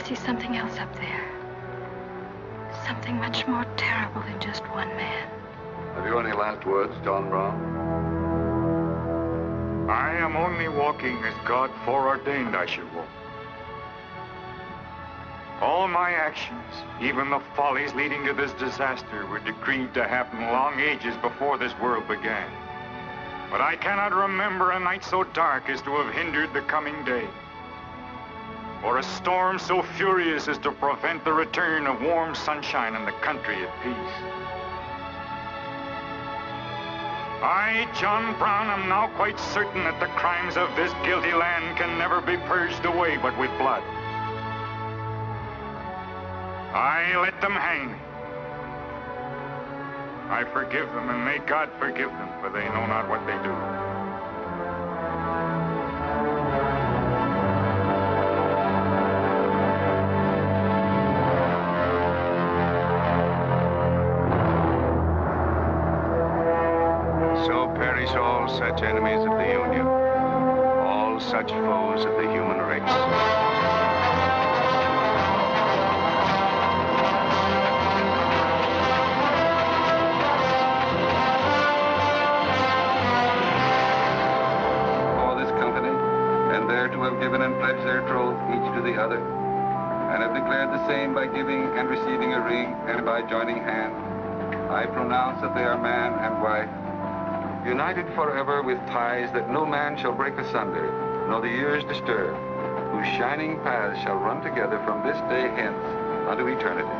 I see something else up there. Something much more terrible than just one man. Have you any last words, John Brown? I am only walking as God foreordained I should walk. All my actions, even the follies leading to this disaster, were decreed to happen long ages before this world began. But I cannot remember a night so dark as to have hindered the coming day, or a storm so furious as to prevent the return of warm sunshine and the country at peace. I, John Brown, am now quite certain that the crimes of this guilty land can never be purged away but with blood. I let them hang me. I forgive them, and may God forgive them, for they know not what they do. So perish all such enemies of the Union, all such foes of the human race. To have given and pledged their troth each to the other, and have declared the same by giving and receiving a ring and by joining hands, I pronounce that they are man and wife, united forever with ties that no man shall break asunder, nor the years disturb, whose shining paths shall run together from this day hence unto eternity.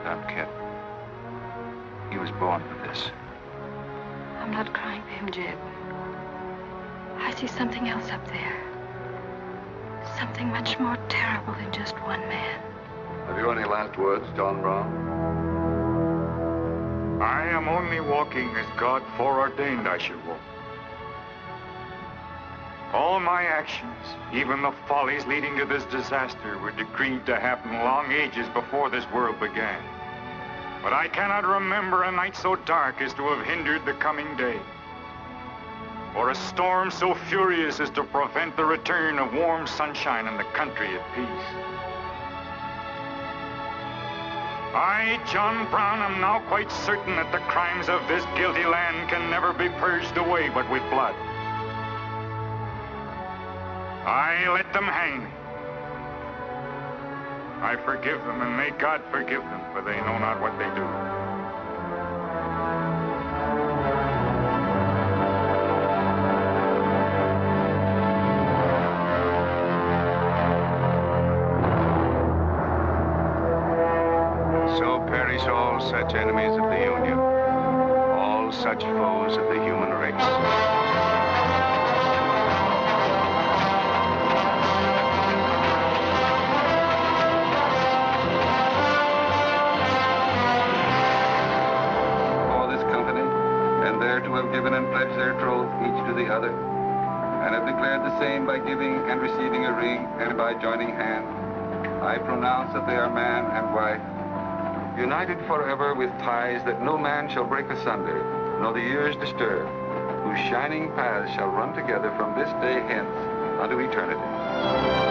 up, kid. He was born for this. I'm not crying for him, Jeb. I see something else up there. Something much more terrible than just one man. Have you any last words, John Brown? I am only walking as God foreordained I should walk. All my actions, even the follies leading to this disaster, were decreed to happen long ages before this world began. But I cannot remember a night so dark as to have hindered the coming day, or a storm so furious as to prevent the return of warm sunshine and the country at peace. I, John Brown, am now quite certain that the crimes of this guilty land can never be purged away but with blood. I let them hang me. I forgive them, and may God forgive them, for they know not what they do. So perish all such enemies of the Union, all such foes of the human race. To have given and pledged their troth each to the other, and have declared the same by giving and receiving a ring and by joining hands, I pronounce that they are man and wife, united forever with ties that no man shall break asunder, nor the years disturb, whose shining paths shall run together from this day hence unto eternity.